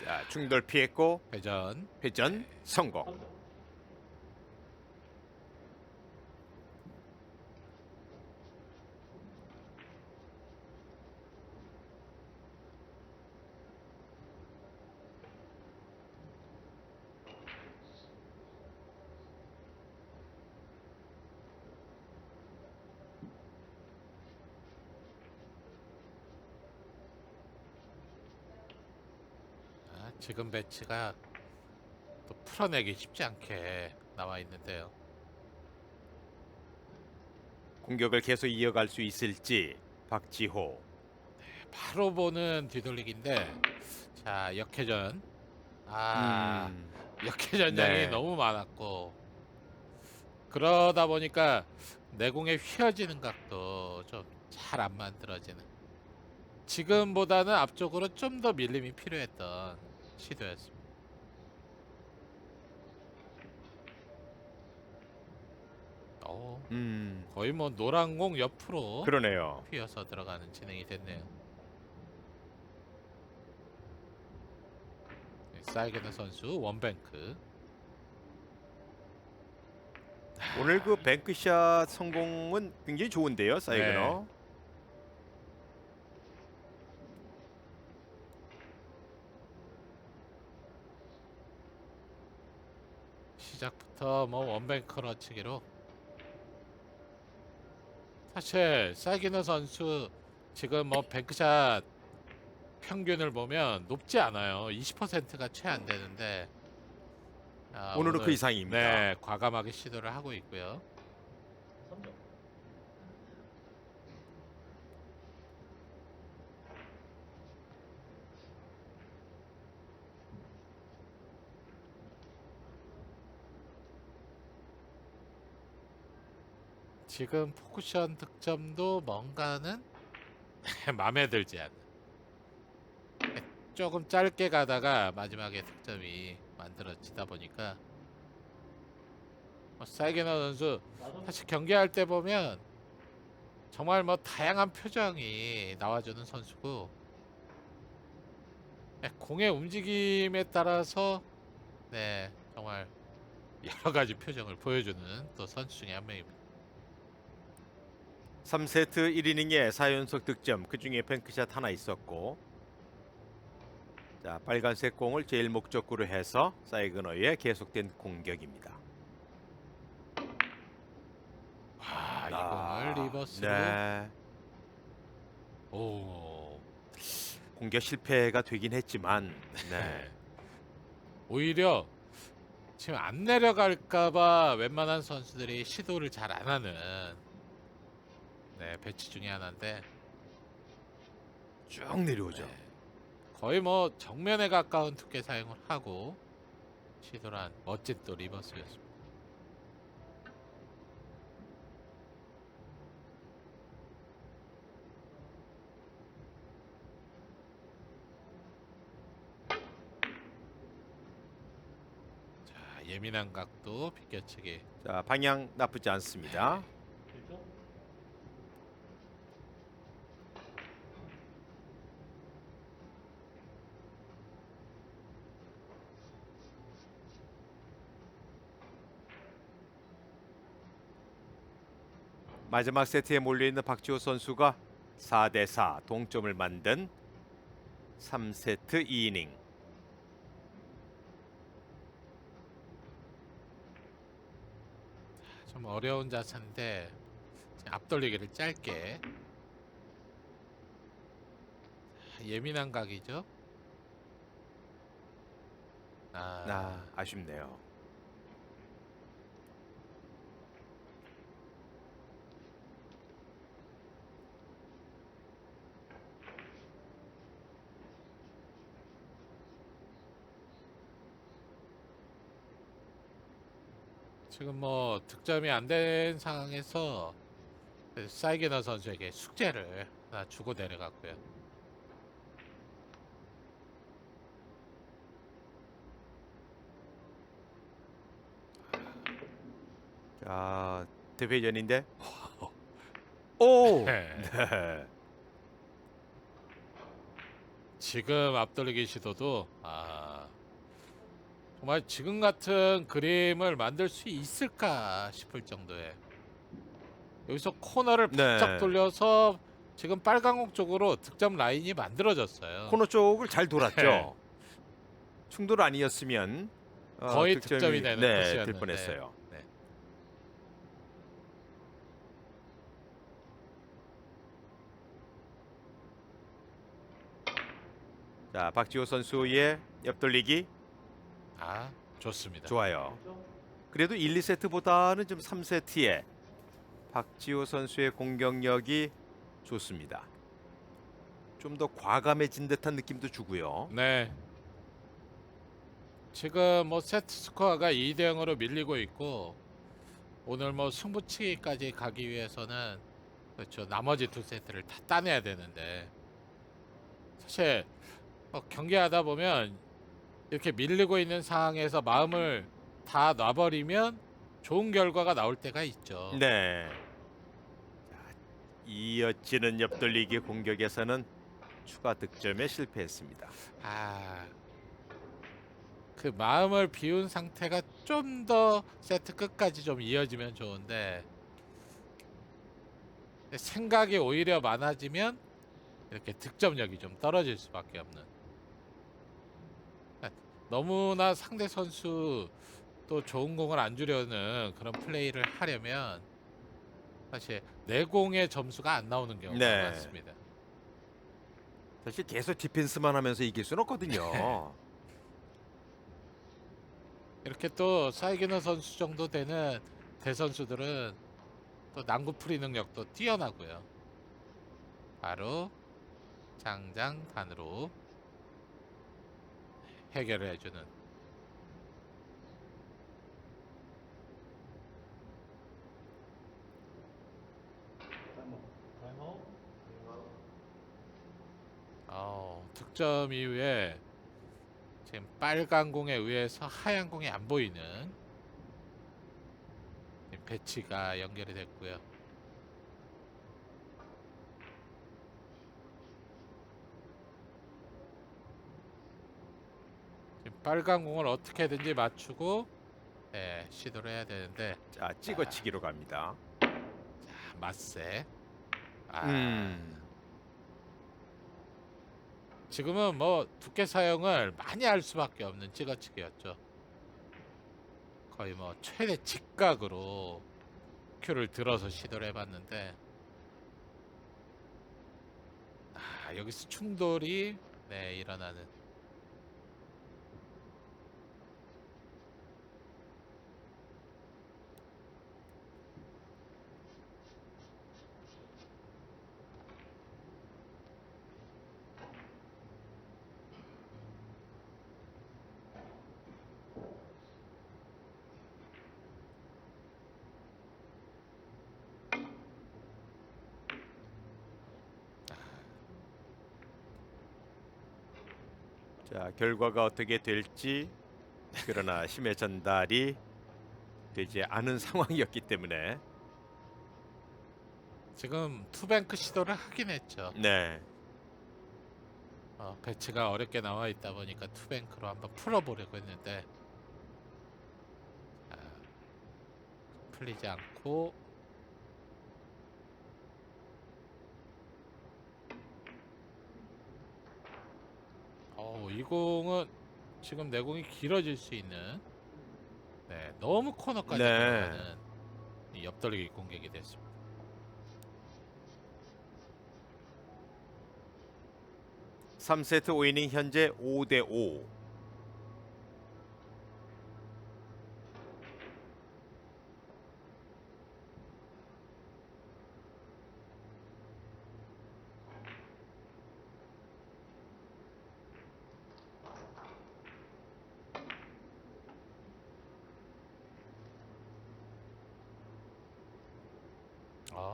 자, 중돌 피했고 회전. 회전 성공. 지금 배치가 또 풀어내기 쉽지 않게 나와 있는데요. 공격을 계속 이어갈 수 있을지 박지호. 바로 보는 뒤돌리기인데 자 역회전. 음, 역회전량이 네. 너무 많았고 그러다 보니까 내공에 휘어지는 각도 좀 잘 안 만들어지는, 지금보다는 앞쪽으로 좀 더 밀림이 필요했던 시도였습니다. 거의 뭐 노란 공 옆으로 그러네요. 휘어서 들어가는 진행이 됐네요. 사이게너 선수 원뱅크. 오늘 그 뱅크샷 성공은 굉장히 좋은데요, 사이그너. 시작부터 뭐 원뱅크 러치기로. 사실 사이기너 선수 지금 뭐 뱅크샷 평균을 보면 높지 않아요. 20%가 채 안 되는데 오늘은 그 오늘 이상입니다. 네, 과감하게 시도를 하고 있고요. 지금 포쿠션 득점도 뭔가는 마음에 들지 않는, 조금 짧게 가다가 마지막에 득점이 만들어지다 보니까 사이게너 선수 사실 경기할 때 보면 정말 뭐 다양한 표정이 나와주는 선수고 공의 움직임에 따라서 네 정말 여러 가지 표정을 보여주는 또 선수 중에 한 명입니다. 3세트 1이닝에 4연속 득점, 그중에 뱅크샷 하나 있었고, 자, 빨간색 공을 제일 목적구로 해서 사이그너의 계속된 공격입니다. 이 공을 리버스로. 네. 오. 공격 실패가 되긴 했지만 네. 오히려 지금 안 내려갈까봐 웬만한 선수들이 시도를 잘 안 하는 네, 배치 중에 하나인데 쭉 내려오죠. 네, 거의 뭐 정면에 가까운 두께 사용을 하고 시도를 한 멋진 또 리버스였습니다. 자, 예민한 각도 비껴치기. 자, 방향 나쁘지 않습니다. 마지막 세트에 몰려있는 박지호 선수가 4대4 동점을 만든 3세트 2이닝. 좀 어려운 자세인데 앞돌리기를 짧게. 예민한 각이죠. 아쉽네요. 지금 뭐 득점이 안 된 상황에서 사이기너 선수에게 숙제를 하나 주고 내려갔고요. 자, 대회전인데. 오! 네. 네. 지금 앞돌리기 시도도 정말 지금 같은 그림을 만들 수 있을까 싶을 정도의, 여기서 코너를 바짝 네. 돌려서 지금 빨강옥 쪽으로 득점 라인이 만들어졌어요. 코너 쪽을 잘 돌았죠. 네. 충돌 아니었으면 거의 득점이 득점이 되는 될 코스였는데. 뻔했어요. 네. 자, 박지호 선수의 옆돌리기 좋습니다. 좋아요. 그래도 1, 2세트보다는 좀 3세트에 박지호 선수의 공격력이 좋습니다. 좀 더 과감해진 듯한 느낌도 주고요. 네. 지금 뭐 세트 스코어가 2대 0으로 밀리고 있고, 오늘 뭐 승부치기까지 가기 위해서는 그렇죠, 나머지 두 세트를 다 따내야 되는데, 사실 경기하다 보면 이렇게 밀리고 있는 상황에서 마음을 다 놔버리면 좋은 결과가 나올 때가 있죠. 네. 자, 이어지는 옆돌리기 공격에서는 추가 득점에 실패했습니다. 그 마음을 비운 상태가 좀 더 세트 끝까지 좀 이어지면 좋은데, 생각이 오히려 많아지면 이렇게 득점력이 좀 떨어질 수밖에 없는, 너무나 상대 선수 또 좋은 공을 안 주려는 그런 플레이를 하려면 사실 내공의 점수가 안 나오는 경우가 네. 많습니다. 사실 계속 디펜스만 하면서 이길 수는 없거든요. 이렇게 또 사이기너 선수 정도 되는 대선수들은 또 난구풀이 능력도 뛰어나고요. 바로 장장단으로 해결을 해주는. 득점 이후에 지금 빨간 공에 의해서 하얀 공이 안 보이는 배치가 연결이 됐고요. 지금 빨간 공을 어떻게든지 맞추고 시도를 해야 되는데, 자, 찍어치기로 갑니다. 맞세. 지금은 뭐 두께 사용을 많이 할 수밖에 없는 찍어치기였죠. 거의 뭐 최대 직각으로 큐를 들어서 시도를 해봤는데, 여기서 충돌이 일어나는. 자, 결과가 어떻게 될지, 그러나 힘의 전달이 되지 않은 상황이었기 때문에 지금 투뱅크 시도를 하긴 했죠. 네. 배치가 어렵게 나와 있다 보니까 투뱅크로 한번 풀어보려고 했는데 풀리지 않고, 이 공은 지금 내공이 길어질 수 있는, 너무 코너까지 들어가는 이 옆돌리기 공격이 됐습니다. 삼 세트 5이닝 현재 5대 5.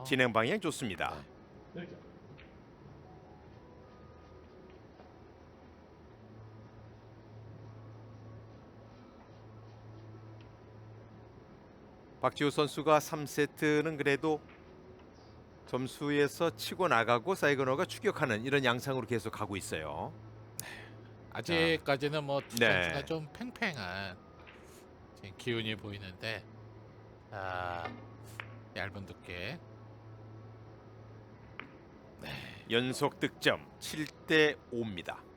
진행 방향 좋습니다. 네. 박지우 선수가 3세트는 그래도 점수에서 치고 나가고 사이그너가 추격하는 이런 양상으로 계속 가고 있어요. 아직까지는 뭐 두 네. 선수가 좀 팽팽한 지금 기운이 보이는데, 얇은 두께. 네. 연속 득점 7대 5입니다.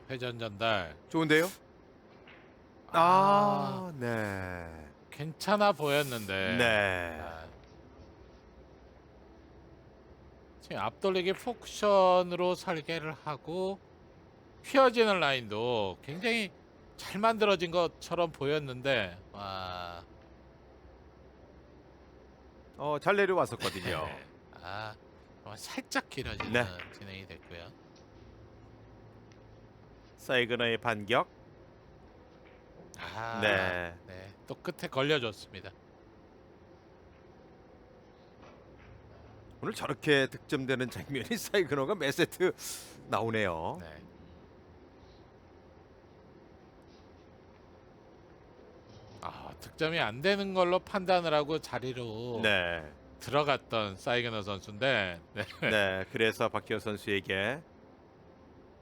회전 전달. 좋은데요? 아, 네. 괜찮아 보였는데. 네. 지금 앞돌리기 포크션으로 설계를 하고 휘어지는 라인도 굉장히 잘 만들어진 것처럼 보였는데, 잘 내려왔었거든요. 정말 살짝 길어지는 네. 진행이 됐고요. 사이그너의 반격. 네. 네, 또 끝에 걸려줬습니다. 오늘 저렇게 득점되는 장면이 사이그너가 매 세트 나오네요. 네. 득점이 안 되는 걸로 판단을 하고 자리로 네. 들어갔던 사이그너 선수인데, 네. 그래서 박지호 선수에게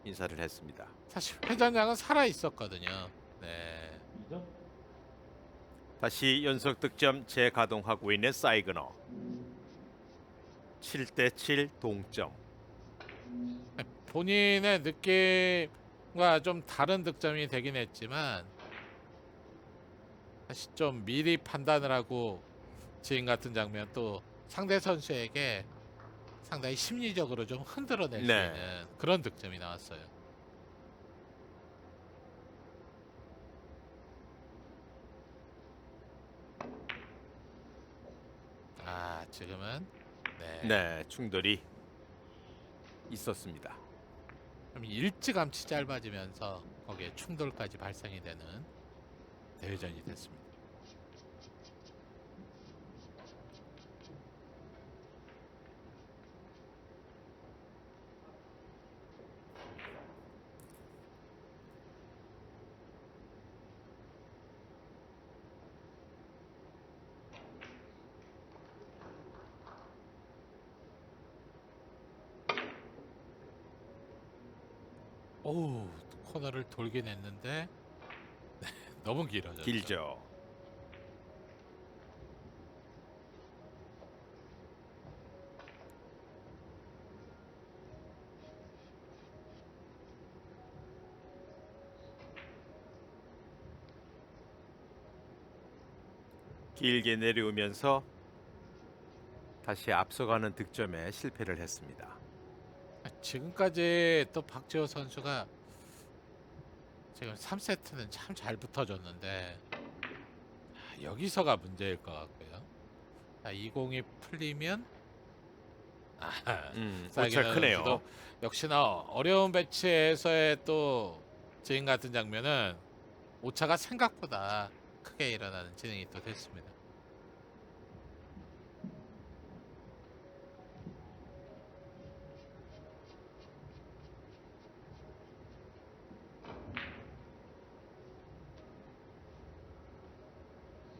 인사를 했습니다. 사실 회전량은 살아 있었거든요. 네. 다시 연속 득점 재가동하고 있는 사이그너. 7대 7 동점. 본인의 느낌과 좀 다른 득점이 되긴 했지만, 사실 좀 미리 판단을 하고 지금 같은 장면 또 상대 선수에게 상당히 심리적으로 좀 흔들어낼 수 네. 있는 그런 득점이 나왔어요. 지금은 네, 충돌이 있었습니다. 좀 일찌감치 짧아지면서 거기에 충돌까지 발생이 되는 대회전이 됐습니다. 코너를 돌긴 했는데 너무 길어졌죠. 길죠. 길게 내려오면서 다시 앞서가는 득점에 실패를 했습니다. 지금까지 또 박지호 선수가 지금 3세트는 참 잘 붙어줬는데, 여기서가 문제일 것 같고요. 20이 풀리면 오차 사이그너 크네요. 선수도 역시나 어려운 배치에서의 또 지금 같은 장면은 오차가 생각보다 크게 일어나는 진행이 또 됐습니다.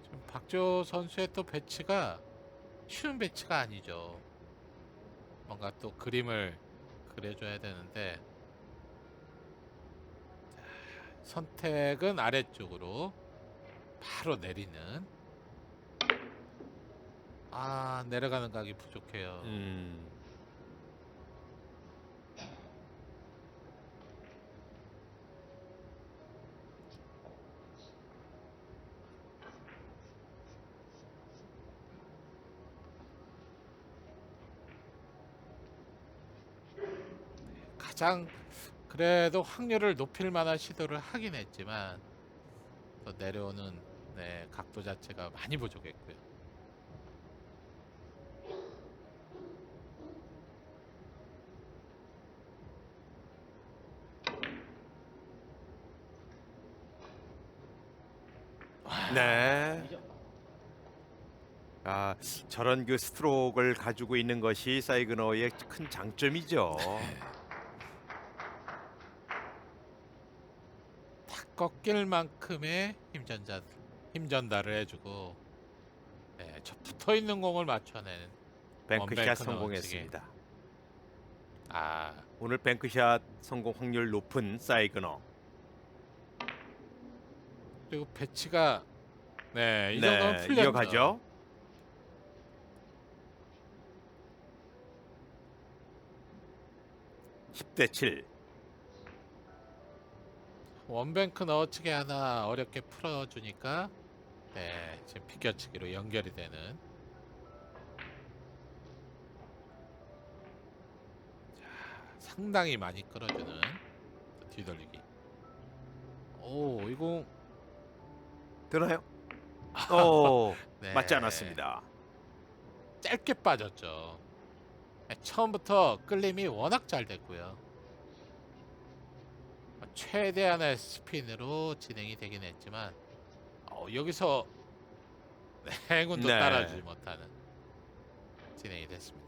지금 박지호 선수의 또 배치가 쉬운 배치가 아니죠. 뭔가 또 그림을 그려줘야 되는데, 선택은 아래쪽으로 바로 내리는. 내려가는 각이 부족해요. 가장 그래도 확률을 높일 만한 시도를 하긴 했지만 또 내려오는 각도 자체가 많이 부족했고요. 네. 아, 저런 그 스트로크를 가지고 있는 것이 사이그너의 큰 장점이죠. 탁 꺾일 만큼의 힘 전달을 해주고 저 붙어 있는 공을 맞춰내는 뱅크샷 원뱅크 넣어치기. 성공했습니다. 아, 오늘 뱅크샷 성공 확률 높은 사이그너. 그리고 배치가 이 정도면 네, 풀렸죠. 이어가죠. (10대 7) 원뱅크 넣어치기 하나 어렵게 풀어주니까 지금 비껴치기로 연결이 되는. 자, 상당히 많이 끌어주는 뒤돌리기. 오, 이공 되나요? 오, 네, 맞지 않았습니다. 짧게 빠졌죠. 처음부터 끌림이 워낙 잘 됐고요. 최대한의 스핀으로 진행이 되긴 했지만 여기서 행운도 네. 따라주지 못하는 진행이 됐습니다.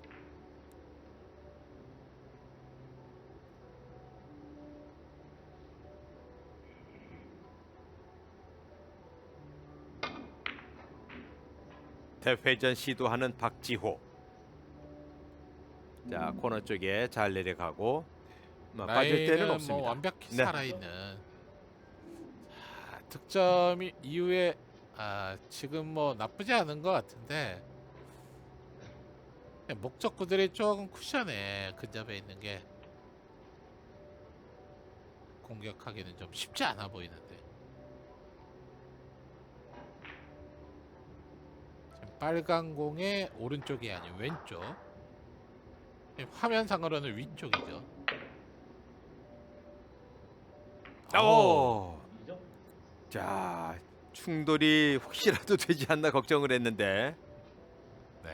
대회전 시도하는 박지호. 자, 코너 쪽에 잘 내려가고 빠질 때는 라인은 없습니다. 뭐 완벽히 네. 살아있는. 득점 이후에 지금 뭐 나쁘지 않은 것 같은데 목적구들이 조금 쿠션에 근접해 있는 게 공격하기는 좀 쉽지 않아 보이는데. 지금 빨간 공의 오른쪽이 아닌 왼쪽. 화면상으로는 위쪽이죠. 오. 자, 충돌이 혹시라도 되지 않나 걱정을 했는데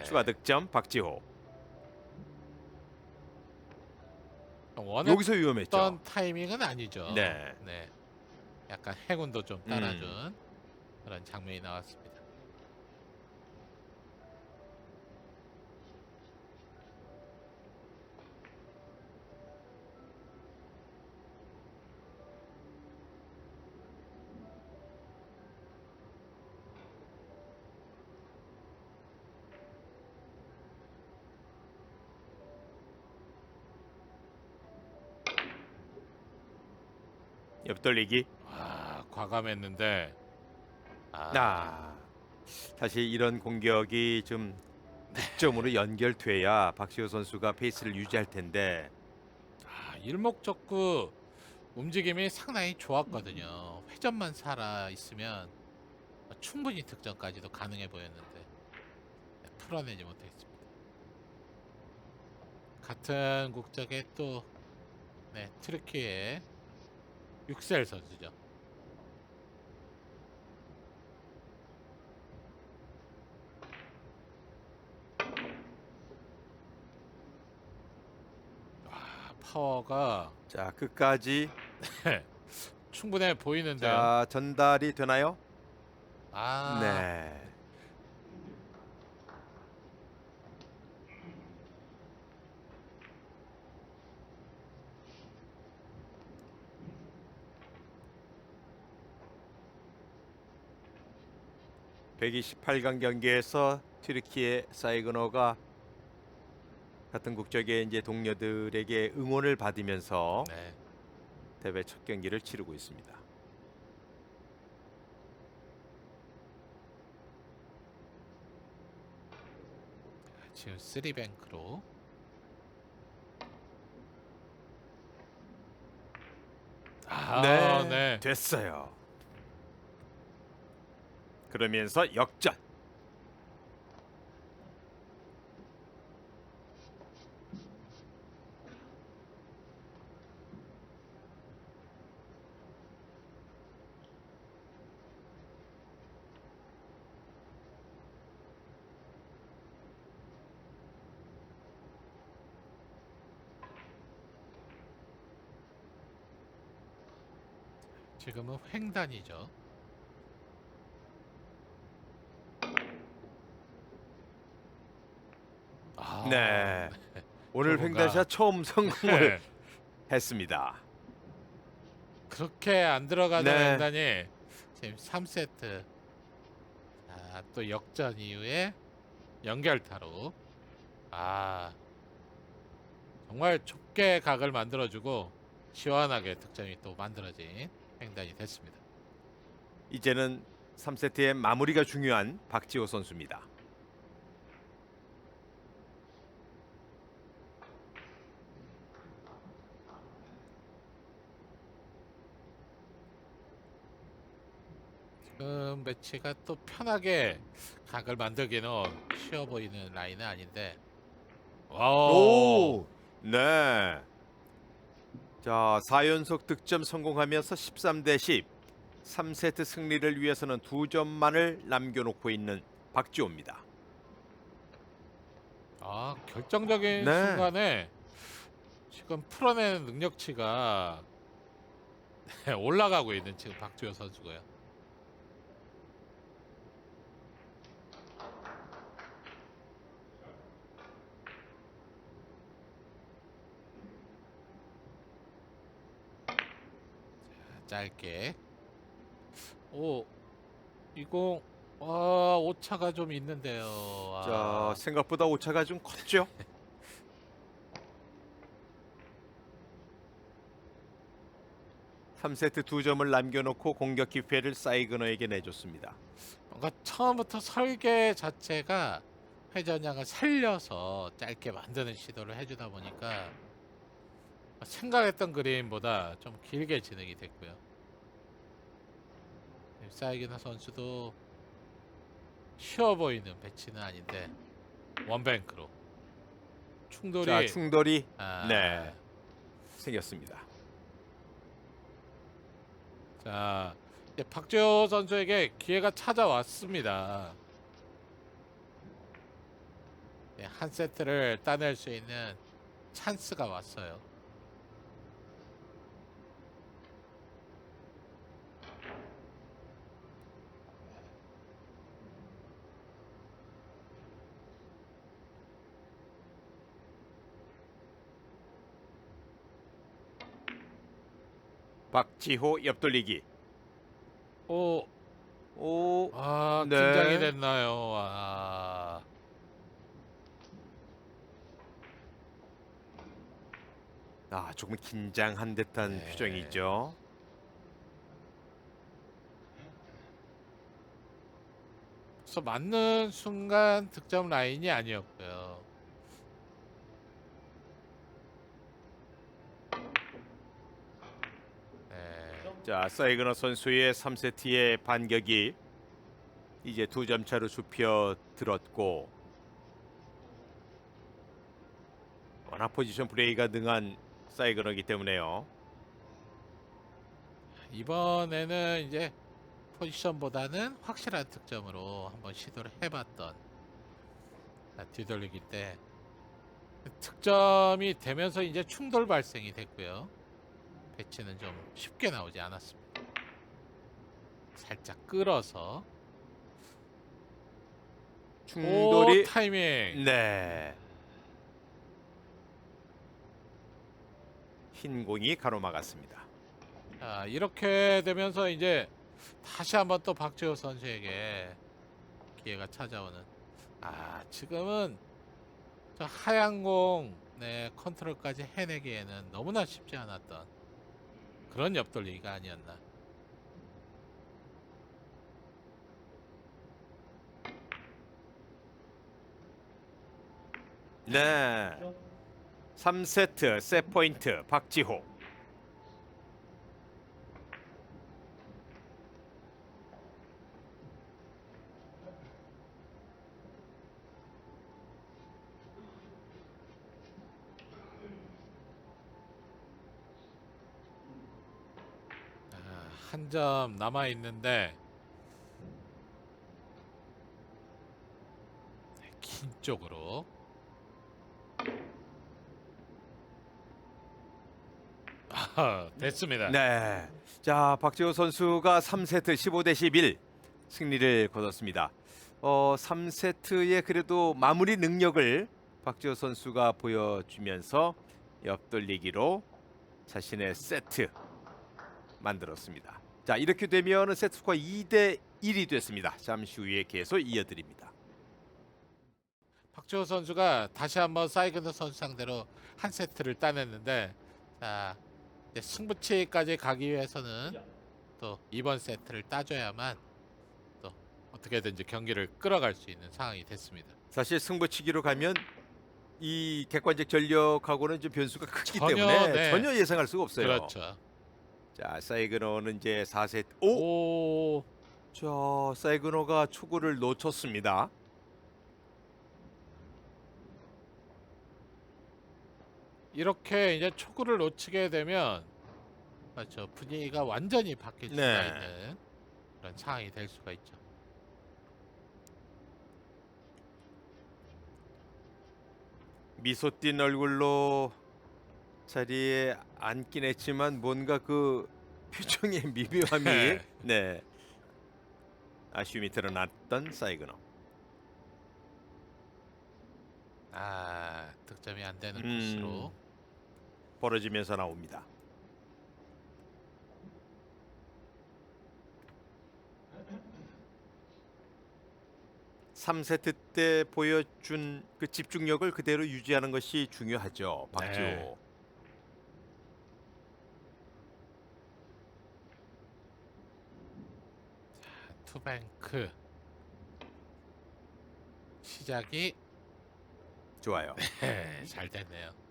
추가 득점 박지호. 원했던 여기서 위험했죠. 타이밍은 아니죠. 네. 약간 행운도 좀 따라준 그런 장면이 나왔습니다. 옆돌리기. 과감했는데 사실 이런 공격이 좀 득점으로 연결돼야 박지호 선수가 페이스를 유지할 텐데. 일목적구 움직임이 상당히 좋았거든요. 회전만 살아 있으면 충분히 득점까지도 가능해 보였는데 풀어내지 못했습니다. 같은 국적의 또 트르키의 육셀 선수죠. 파워가 자, 끝까지 충분해 보이는데요. 자, 전달이 되나요? 네. 128강 경기에서 튀르키예 사이그너가 같은 국적의 이제 동료들에게 응원을 받으면서 대회 첫 경기를 치르고 있습니다. 지금 3뱅크로 네. 됐어요. 그러면서 역전. 지금은 횡단이죠. 아, 네. 오늘 저건가. 횡단샷 처음 성공을 했습니다. 그렇게 안 들어가던 네. 횡단이 지금 3세트. 또 역전 이후에 연결타로. 아, 정말 좁게 각을 만들어주고 시원하게 득점이 또 만들어진 횡단이 됐습니다. 이제는 3세트의 마무리가 중요한 박지호 선수입니다. 지금 매치가 또 편하게 각을 만들기는 쉬워 보이는 라인은 아닌데. 오! 네. 자, 4연속 득점 성공하면서 13대 10. 3세트 승리를 위해서는 2점만을 남겨놓고 있는 박지호입니다. 결정적인 네. 순간에 지금 풀어내는 능력치가 올라가고 있는 지금 박주호 선수고요. 짧게. 이공. 오차가 좀 있는데요. 자, 생각보다 오차가 좀 컸죠? 삼세트 2점을 남겨놓고 공격 기회를 사이그너에게 내줬습니다. 뭔가 처음부터 설계 자체가 회전량을 살려서 짧게 만드는 시도를 해주다 보니까 생각했던 그림보다 좀 길게 진행이 됐고요. 사이기나 선수도 쉬워 보이는 배치는 아닌데 원뱅크로 충돌이. 자, 충돌이 아, 네, 생겼습니다. 자, 이제 박주호 선수에게 기회가 찾아왔습니다. 한 세트를 따낼 수 있는 찬스가 왔어요. 박지호 옆돌리기. 오, 오, 네. 긴장이 됐나요? 조금 긴장한 듯한 네. 표정이죠. 그래서 맞는 순간 득점 라인이 아니었고요. 네. 자, 사이그너 선수의 3세트의 반격이 이제 2점 차로 좁혀들었고, 워낙 포지션 플레이가 능한 사이그너이기 때문에요. 이번에는 이제 포지션보다는 확실한 득점으로 한번 시도를 해봤던 뒤돌리기 때 득점이 되면서 이제 충돌 발생이 됐고요. 배치는 좀 쉽게 나오지 않았습니다. 살짝 끌어서. 충돌이 타이밍. 네. 흰 공이 가로막았습니다. 자, 이렇게 되면서 이제 다시 한번 또 박주호 선수에게 기회가 찾아오는. 지금은 저 하얀 공 컨트롤까지 해내기에는 너무나 쉽지 않았던 그런 옆돌리기가 아니었나. 네. 3세트 셋 포인트 박지호. 한 점 남아 있는데 긴 쪽으로. 됐습니다. 네. 자, 박지호 선수가 3세트 15대 11 승리를 거뒀습니다. 3세트의 그래도 마무리 능력을 박지호 선수가 보여주면서 옆돌리기로 자신의 세트 만들었습니다. 자, 이렇게 되면 세트 스코어 2대 1이 됐습니다. 잠시 후에 계속 이어드립니다. 박주호 선수가 다시 한번 사이그너 선수 상대로 한 세트를 따냈는데, 자, 이제 승부치까지 가기 위해서는 또 이번 세트를 따줘야만 또 어떻게든지 경기를 끌어갈 수 있는 상황이 됐습니다. 사실 승부치기로 가면 이 객관적 전력하고는 좀 변수가 크기 전혀, 때문에 네. 전혀 예상할 수가 없어요. 그렇죠. 자, 사이그너는 이제 4세트. 오! 오, 자, 사이그너가 초구를 놓쳤습니다. 이렇게 이제 초구를 놓치게 되면 그렇죠, 분위기가 완전히 바뀔 수가 네. 있는 그런 상황이 될 수가 있죠. 미소 띤 얼굴로 자리에 앉긴 했지만 뭔가 그 표정의 미묘함이 네. 아쉬움이 드러났던 사이그너. 득점이 안 되는 코스로. 벌어지면서 나옵니다. (3세트) 때 보여준 그 집중력을 그대로 유지하는 것이 중요하죠, 박지호. 네. 투뱅크 시작이 좋아요. 잘 됐네요.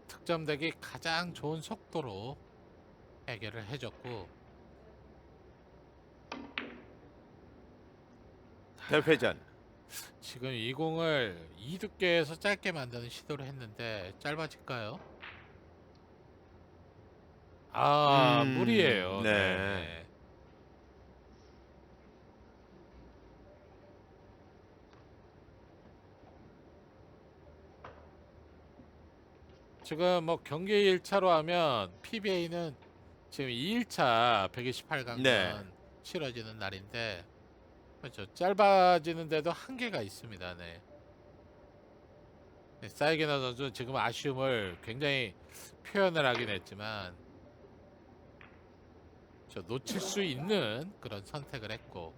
득점되기 가장 좋은 속도로 해결을 해줬고, 대회전. 지금 이 공을 이두께에서 짧게 만드는 시도를 했는데 짧아질까요? 무리예요. 네. 네. 지금 뭐 경기 1차로 하면 PBA는 지금 2일차 128강전 네. 치러지는 날인데, 그렇죠, 짧아지는데도 한계가 있습니다. 네. 사이기나 선수 지금 아쉬움을 굉장히 표현을 하긴 했지만 놓칠 수 있는 그런 선택을 했고,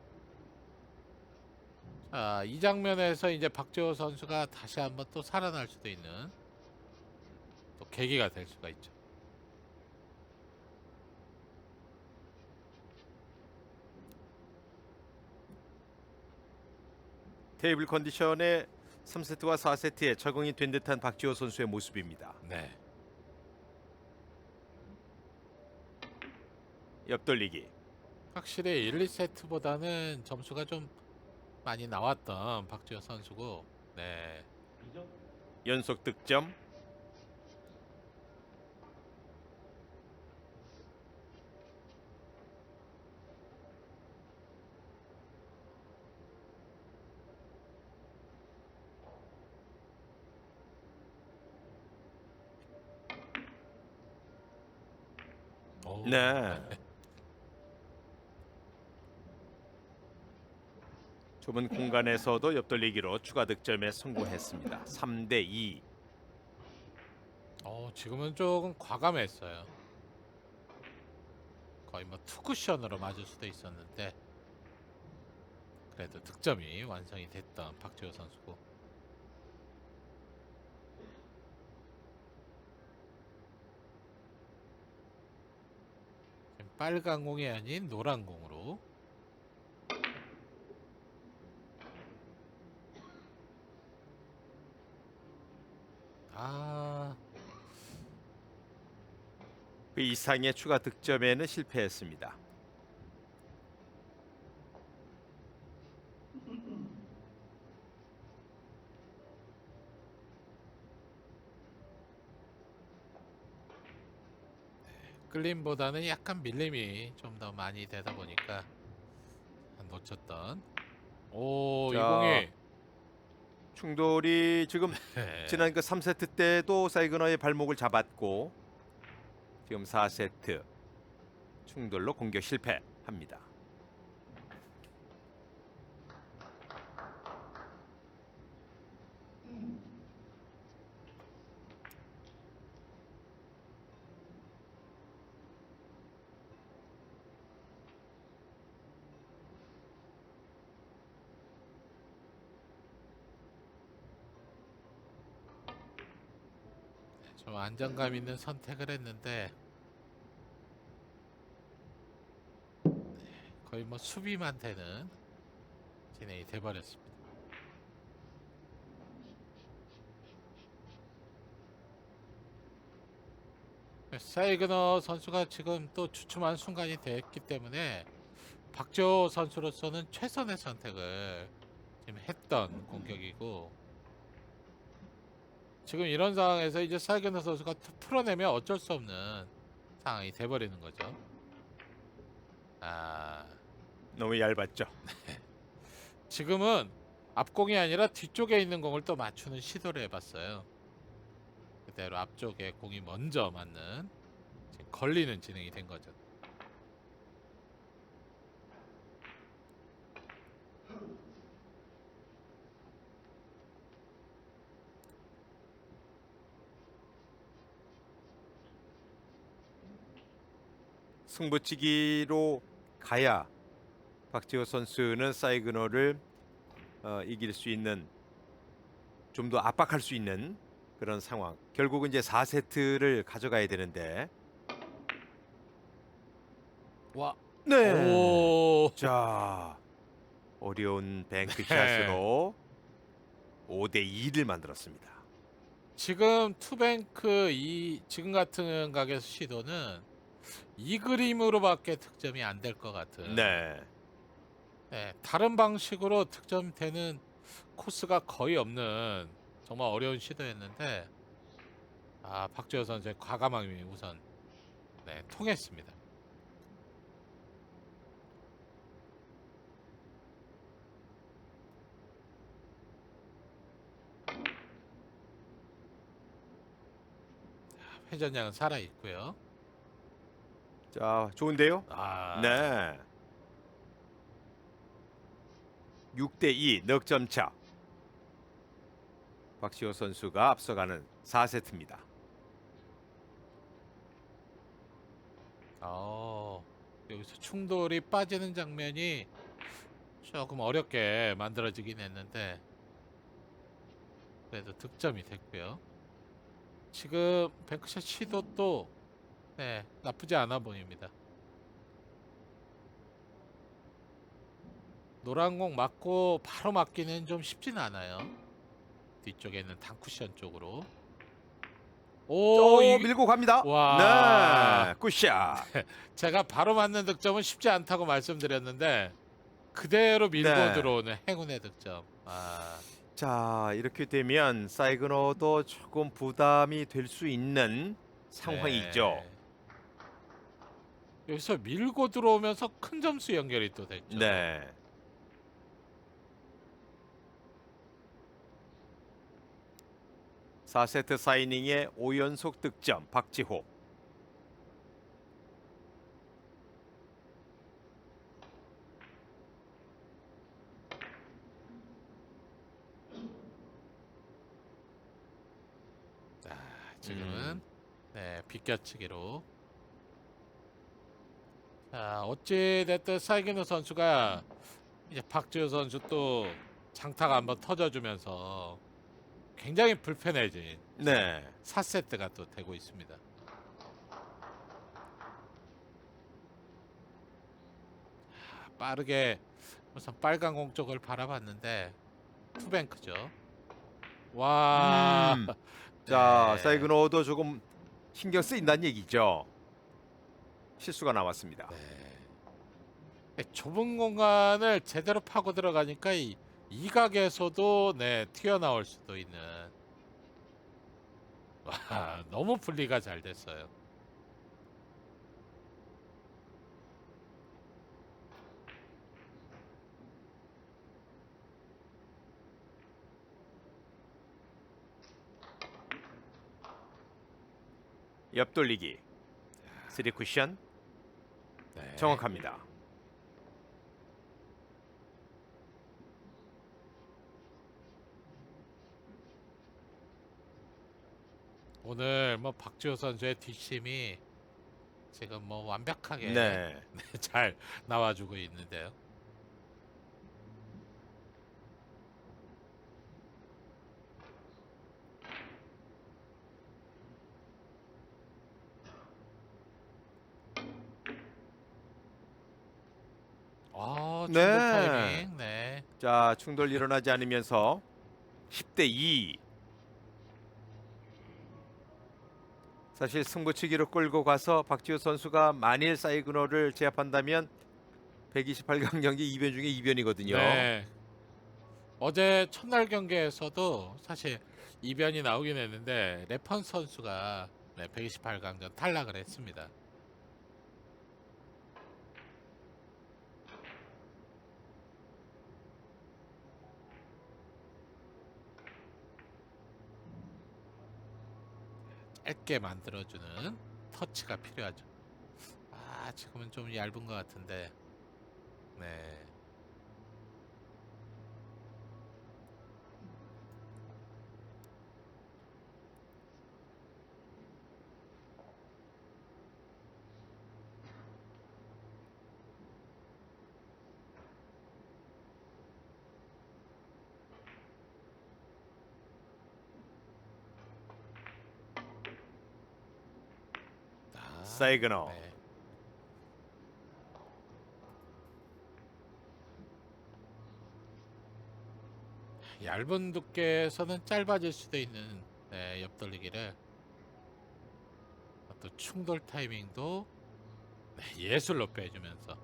자, 이 장면에서 이제 박재호 선수가 다시 한번 또 살아날 수도 있는 또 계기가 될 수가 있죠. 테이블 컨디션에 3세트와 4세트에 적응이 된 듯한 박지호 선수의 모습입니다. 네. 옆돌리기. 확실히 1, 2세트보다는 점수가 좀 많이 나왔던 박지호 선수고, 네. 연속 득점. 오, 네. 좁은 공간에서도 옆돌리기로 추가 득점에 성공했습니다. 3대 2. 지금은 조금 과감했어요. 거의 뭐 투쿠션으로 맞을 수도 있었는데 그래도 득점이 완성이 됐던 박지호 선수고, 지금 빨간 공이 아닌 노란 공으로. 그 이상의 추가 득점에는 실패했습니다. 이끌림보다는 약간 밀림이 좀 더 많이 되다 보니까 놓쳤던. 오, 자, 202. 충돌이 지금 네. 지난 그 3세트 때도 사이그너의 발목을 잡았고 지금 4세트 충돌로 공격 실패합니다. 좀 안정감 있는 선택을 했는데 거의 뭐 수비만 되는 진행이 돼버렸습니다. 사이그너 선수가 지금 또 주춤한 순간이 됐기 때문에 박지호 선수로서는 최선의 선택을 지금 했던 공격이고, 지금 이런 상황에서 이제 사이그너 선수가 풀어내면 어쩔 수 없는 상황이 돼버리는 거죠. 아, 너무 얇았죠. 지금은 앞공이 아니라 뒤쪽에 있는 공을 또 맞추는 시도를 해봤어요. 그대로 앞쪽에 공이 먼저 맞는, 지금 걸리는 진행이 된 거죠. 승부치기로 가야 박지호 선수는 사이그너를 이길 수 있는, 좀 더 압박할 수 있는 그런 상황. 결국은 이제 4세트를 가져가야 되는데. 와, 네. 오, 자, 어려운 네. 뱅크샷으로 5대 2를 만들었습니다. 지금 투뱅크 이 지금 같은 각의 시도는 이 그림으로밖에 득점이 안 될 것 같은. 네. 네, 다른 방식으로 득점되는 코스가 거의 없는 정말 어려운 시도였는데, 아, 박지호 선수의 과감함이 우선 네, 통했습니다. 회전량은 살아 있고요. 자, 좋은데요? 아, 네. 6대 2 넉점 차. 박지호 선수가 앞서가는 4세트입니다. 여기서 충돌이 빠지는 장면이 조금 어렵게 만들어지긴 했는데 그래도 득점이 됐고요. 지금 뱅크샷 시도도 네, 나쁘지 않아 보입니다. 노란 공 맞고 바로 맞기는 좀 쉽진 않아요. 뒤쪽에 있는 단쿠션 쪽으로. 오, 밀고 갑니다. 와. 네, 굿샷. 제가 바로 맞는 득점은 쉽지 않다고 말씀드렸는데 그대로 밀고 네. 들어오는 행운의 득점. 아, 자, 이렇게 되면 사이그너도 조금 부담이 될 수 있는 상황이죠. 네. 여기서 밀고 들어오면서 큰 점수 연결이 또 됐죠. 네. 사 4세트 사이닝의 5연속 득점 박지호. 자, 지금은 네, 비껴치기로. 자, 어찌 됐든 사이기노 선수가 이제 박지호 선수 또 장타가 한번 터져주면서 굉장히 불편해진 네. 4세트가 또 되고 있습니다. 빠르게 우선 빨간 공 쪽을 바라봤는데 투뱅크죠. 와, 자, 네. 사이그너도 조금 신경 쓰인다는 얘기죠. 실수가 나왔습니다. 네, 좁은 공간을 제대로 파고 들어가니까 이 각에서도 네, 튀어나올 수도 있는. 와, 너무 분리가 잘 됐어요. 옆돌리기. 3쿠션 네. 정확합니다. 오늘 뭐 박지호 선수의 뒷심이 지금 뭐 완벽하게 네. 잘 나와주고 있는데요. 충돌 네. 타이밍. 네. 자, 충돌 일어나지 않으면서 10대 2. 사실 승부치기로 끌고 가서 박지호 선수가 만일 사이그너를 제압한다면 128강 경기 2변 중에 2변이거든요. 네. 어제 첫날 경기에서도 사실 이변이 나오긴 했는데 레펀 선수가 128강전 탈락을 했습니다. 짧게 만들어주는 터치가 필요하죠. 지금은 좀 얇은 것 같은데. 네. 사이그너. 네. 얇은 두께에서는 짧아질 수도 있는 옆돌리기를 또 충돌 타이밍도 예술로 빼주면서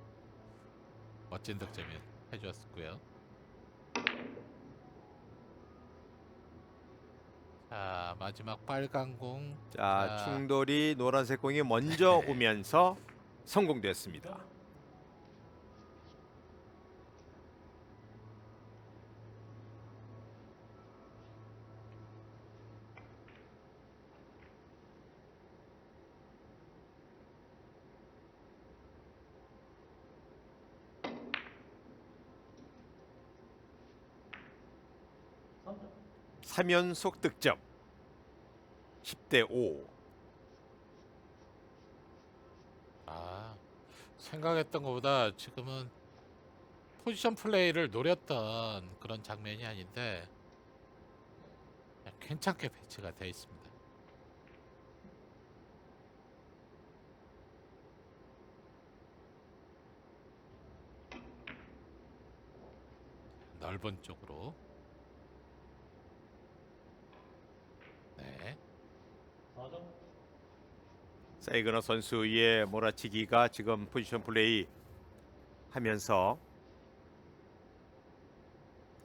멋진 득점을 해주었고요. 자, 마지막 빨간 공. 자, 충돌이 노란색 공이 먼저 네. 오면서 성공됐습니다. 삼연속 득점. 10대 5. 생각했던 것보다 지금은 포지션 플레이를 노렸던 그런 장면이 아닌데 괜찮게 배치가 되어 있습니다. 넓은 쪽으로. 네. 사이그너 선수의 몰아치기가 지금 포지션 플레이 하면서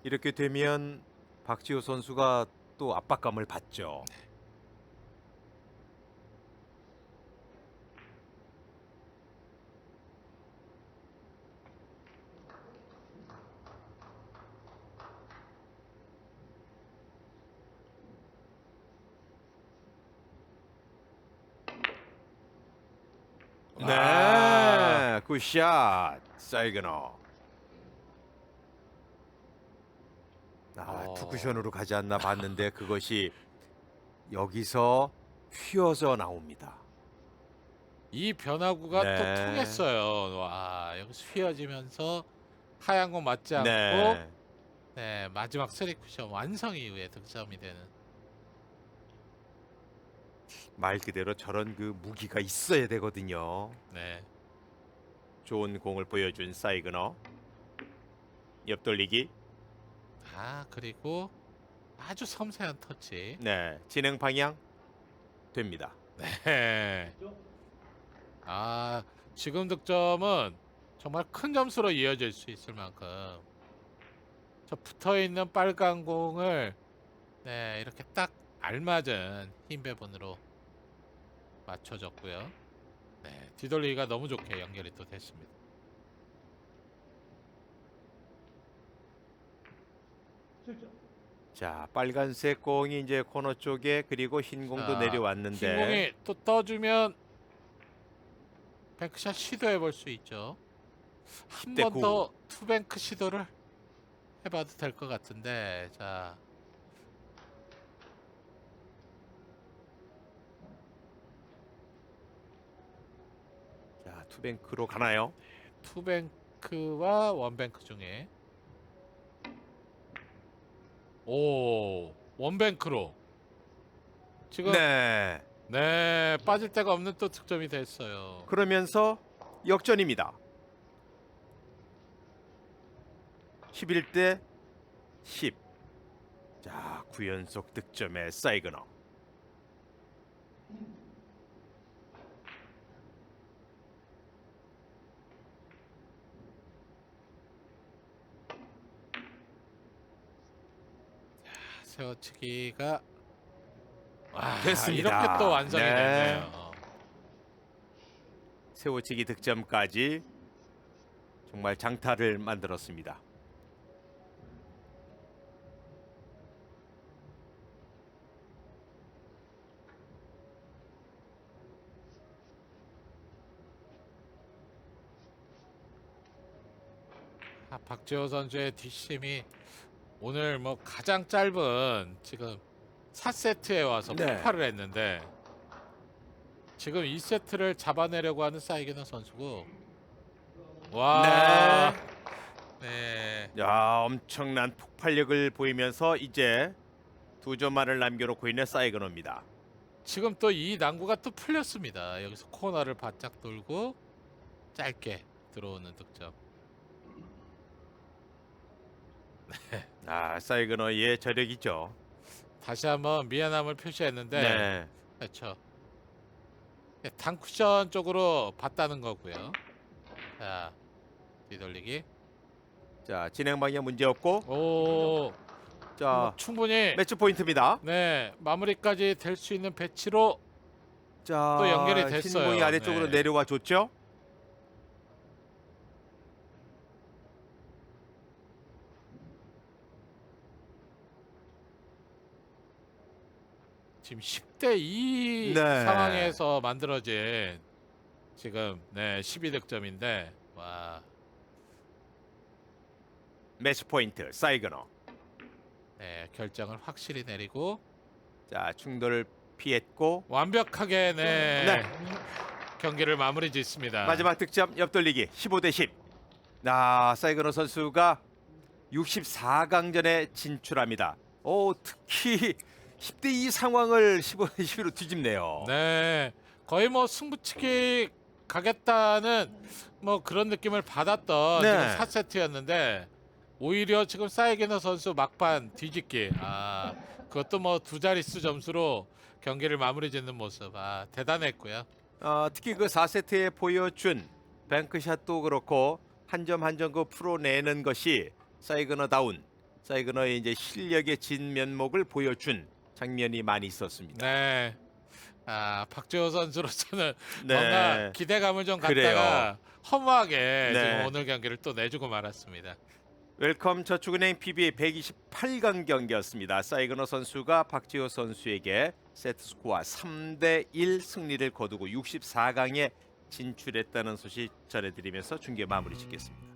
이렇게 되면 박지호 선수가 또 압박감을 받죠. 네, 굿샷 사이그너. 투쿠션으로 가지 않나 봤는데 그것이 여기서 휘어져 나옵니다. 이 변화구가 또 네. 통했어요. 여기서 휘어지면서 하얀 공 맞지 않고 네. 마지막 3쿠션 완성 이후에 득점이 되는. 말 그대로 저런 그 무기가 있어야 되거든요. 네. 좋은 공을 보여준 사이그너. 옆돌리기. 그리고 아주 섬세한 터치. 네, 진행 방향 됩니다. 네. 지금 득점은 정말 큰 점수로 이어질 수 있을 만큼 저 붙어 있는 빨간 공을 이렇게 딱 알맞은 힘 배분으로 맞춰줬고요. 뒤돌리기가 너무 좋게 연결이 또 됐습니다. 자, 빨간색 공이 이제 코너 쪽에 그리고 흰 공도 자, 내려왔는데 흰 공이 또 떠주면 뱅크샷 시도해 볼 수 있죠. 한 10대 번 9. 더 투뱅크 시도를 해봐도 될 것 같은데. 자, 자, 투뱅크로 가나요? 투뱅크와 원뱅크 중에 오 원뱅크로 지금 네. 네 빠질 데가 없는 또 득점이 됐어요. 그러면서 역전입니다. 11대 10. 자, 9연속 득점의 사이그너. 세워치기가 와, 됐습니다. 이렇게 또 완성이 네. 됐네요. 세워치기 득점까지 정말 장타를 만들었습니다. 박지호 선수의 뒷심이 오늘 뭐 가장 짧은 지금 4세트에 와서 네. 폭발을 했는데 지금 2세트를 잡아내려고 하는 사이게너 선수고 와 네. 야, 엄청난 폭발력을 보이면서 이제 2점만을 남겨놓고 있는 사이그너입니다. 지금 또 이 난구가 또 풀렸습니다. 여기서 코너를 바짝 돌고 짧게 들어오는 득점. 아, 사이그너의 저력이죠. 다시 한번 미안함을 표시했는데 네. 그렇죠. 단쿠션 쪽으로 봤다는 거고요. 자 뒤돌리기. 자, 진행 방향 문제 없고 오, 자, 충분히 매치 포인트입니다. 네 마무리까지 될 수 있는 배치로 자, 또 연결이 됐어요. 흰공이 아래쪽으로 네. 내려와 줬죠. 지금 10대 2 네. 상황에서 만들어진 지금 네 12득점인데 와 매치 포인트 사이그너. 네, 결정을 확실히 내리고 자, 충돌을 피했고 완벽하게 네, 네. 경기를 마무리 짓습니다. 마지막 득점 옆돌리기 15대 10. 아, 사이그너 선수가 64강전에 진출합니다. 오, 특히 10대 2 상황을 15대 10으로 뒤집네요. 네, 거의 뭐 승부치기 가겠다는 뭐 그런 느낌을 받았던 네. 지금 4세트였는데 오히려 지금 사이게너 선수 막판 뒤집기 그것도 뭐 두 자릿수 점수로 경기를 마무리 짓는 모습 대단했고요. 특히 그 4세트에 보여준 뱅크샷도 그렇고 한 점 한 점 그 풀어내는 것이 사이그너다운, 사이그너의 이제 실력의 진면목을 보여준 장면이 많이 있었습니다. 네. 박지호 선수로서는 네. 뭔가 기대감을 좀 그래요. 갖다가 허무하게 네. 지금 오늘 경기를 또 내주고 말았습니다. 웰컴 저축은행 PBA 128강 경기였습니다. 사이그너 선수가 박지호 선수에게 세트 스코어 3대 1 승리를 거두고 64강에 진출했다는 소식 전해드리면서 중계 마무리 짓겠습니다.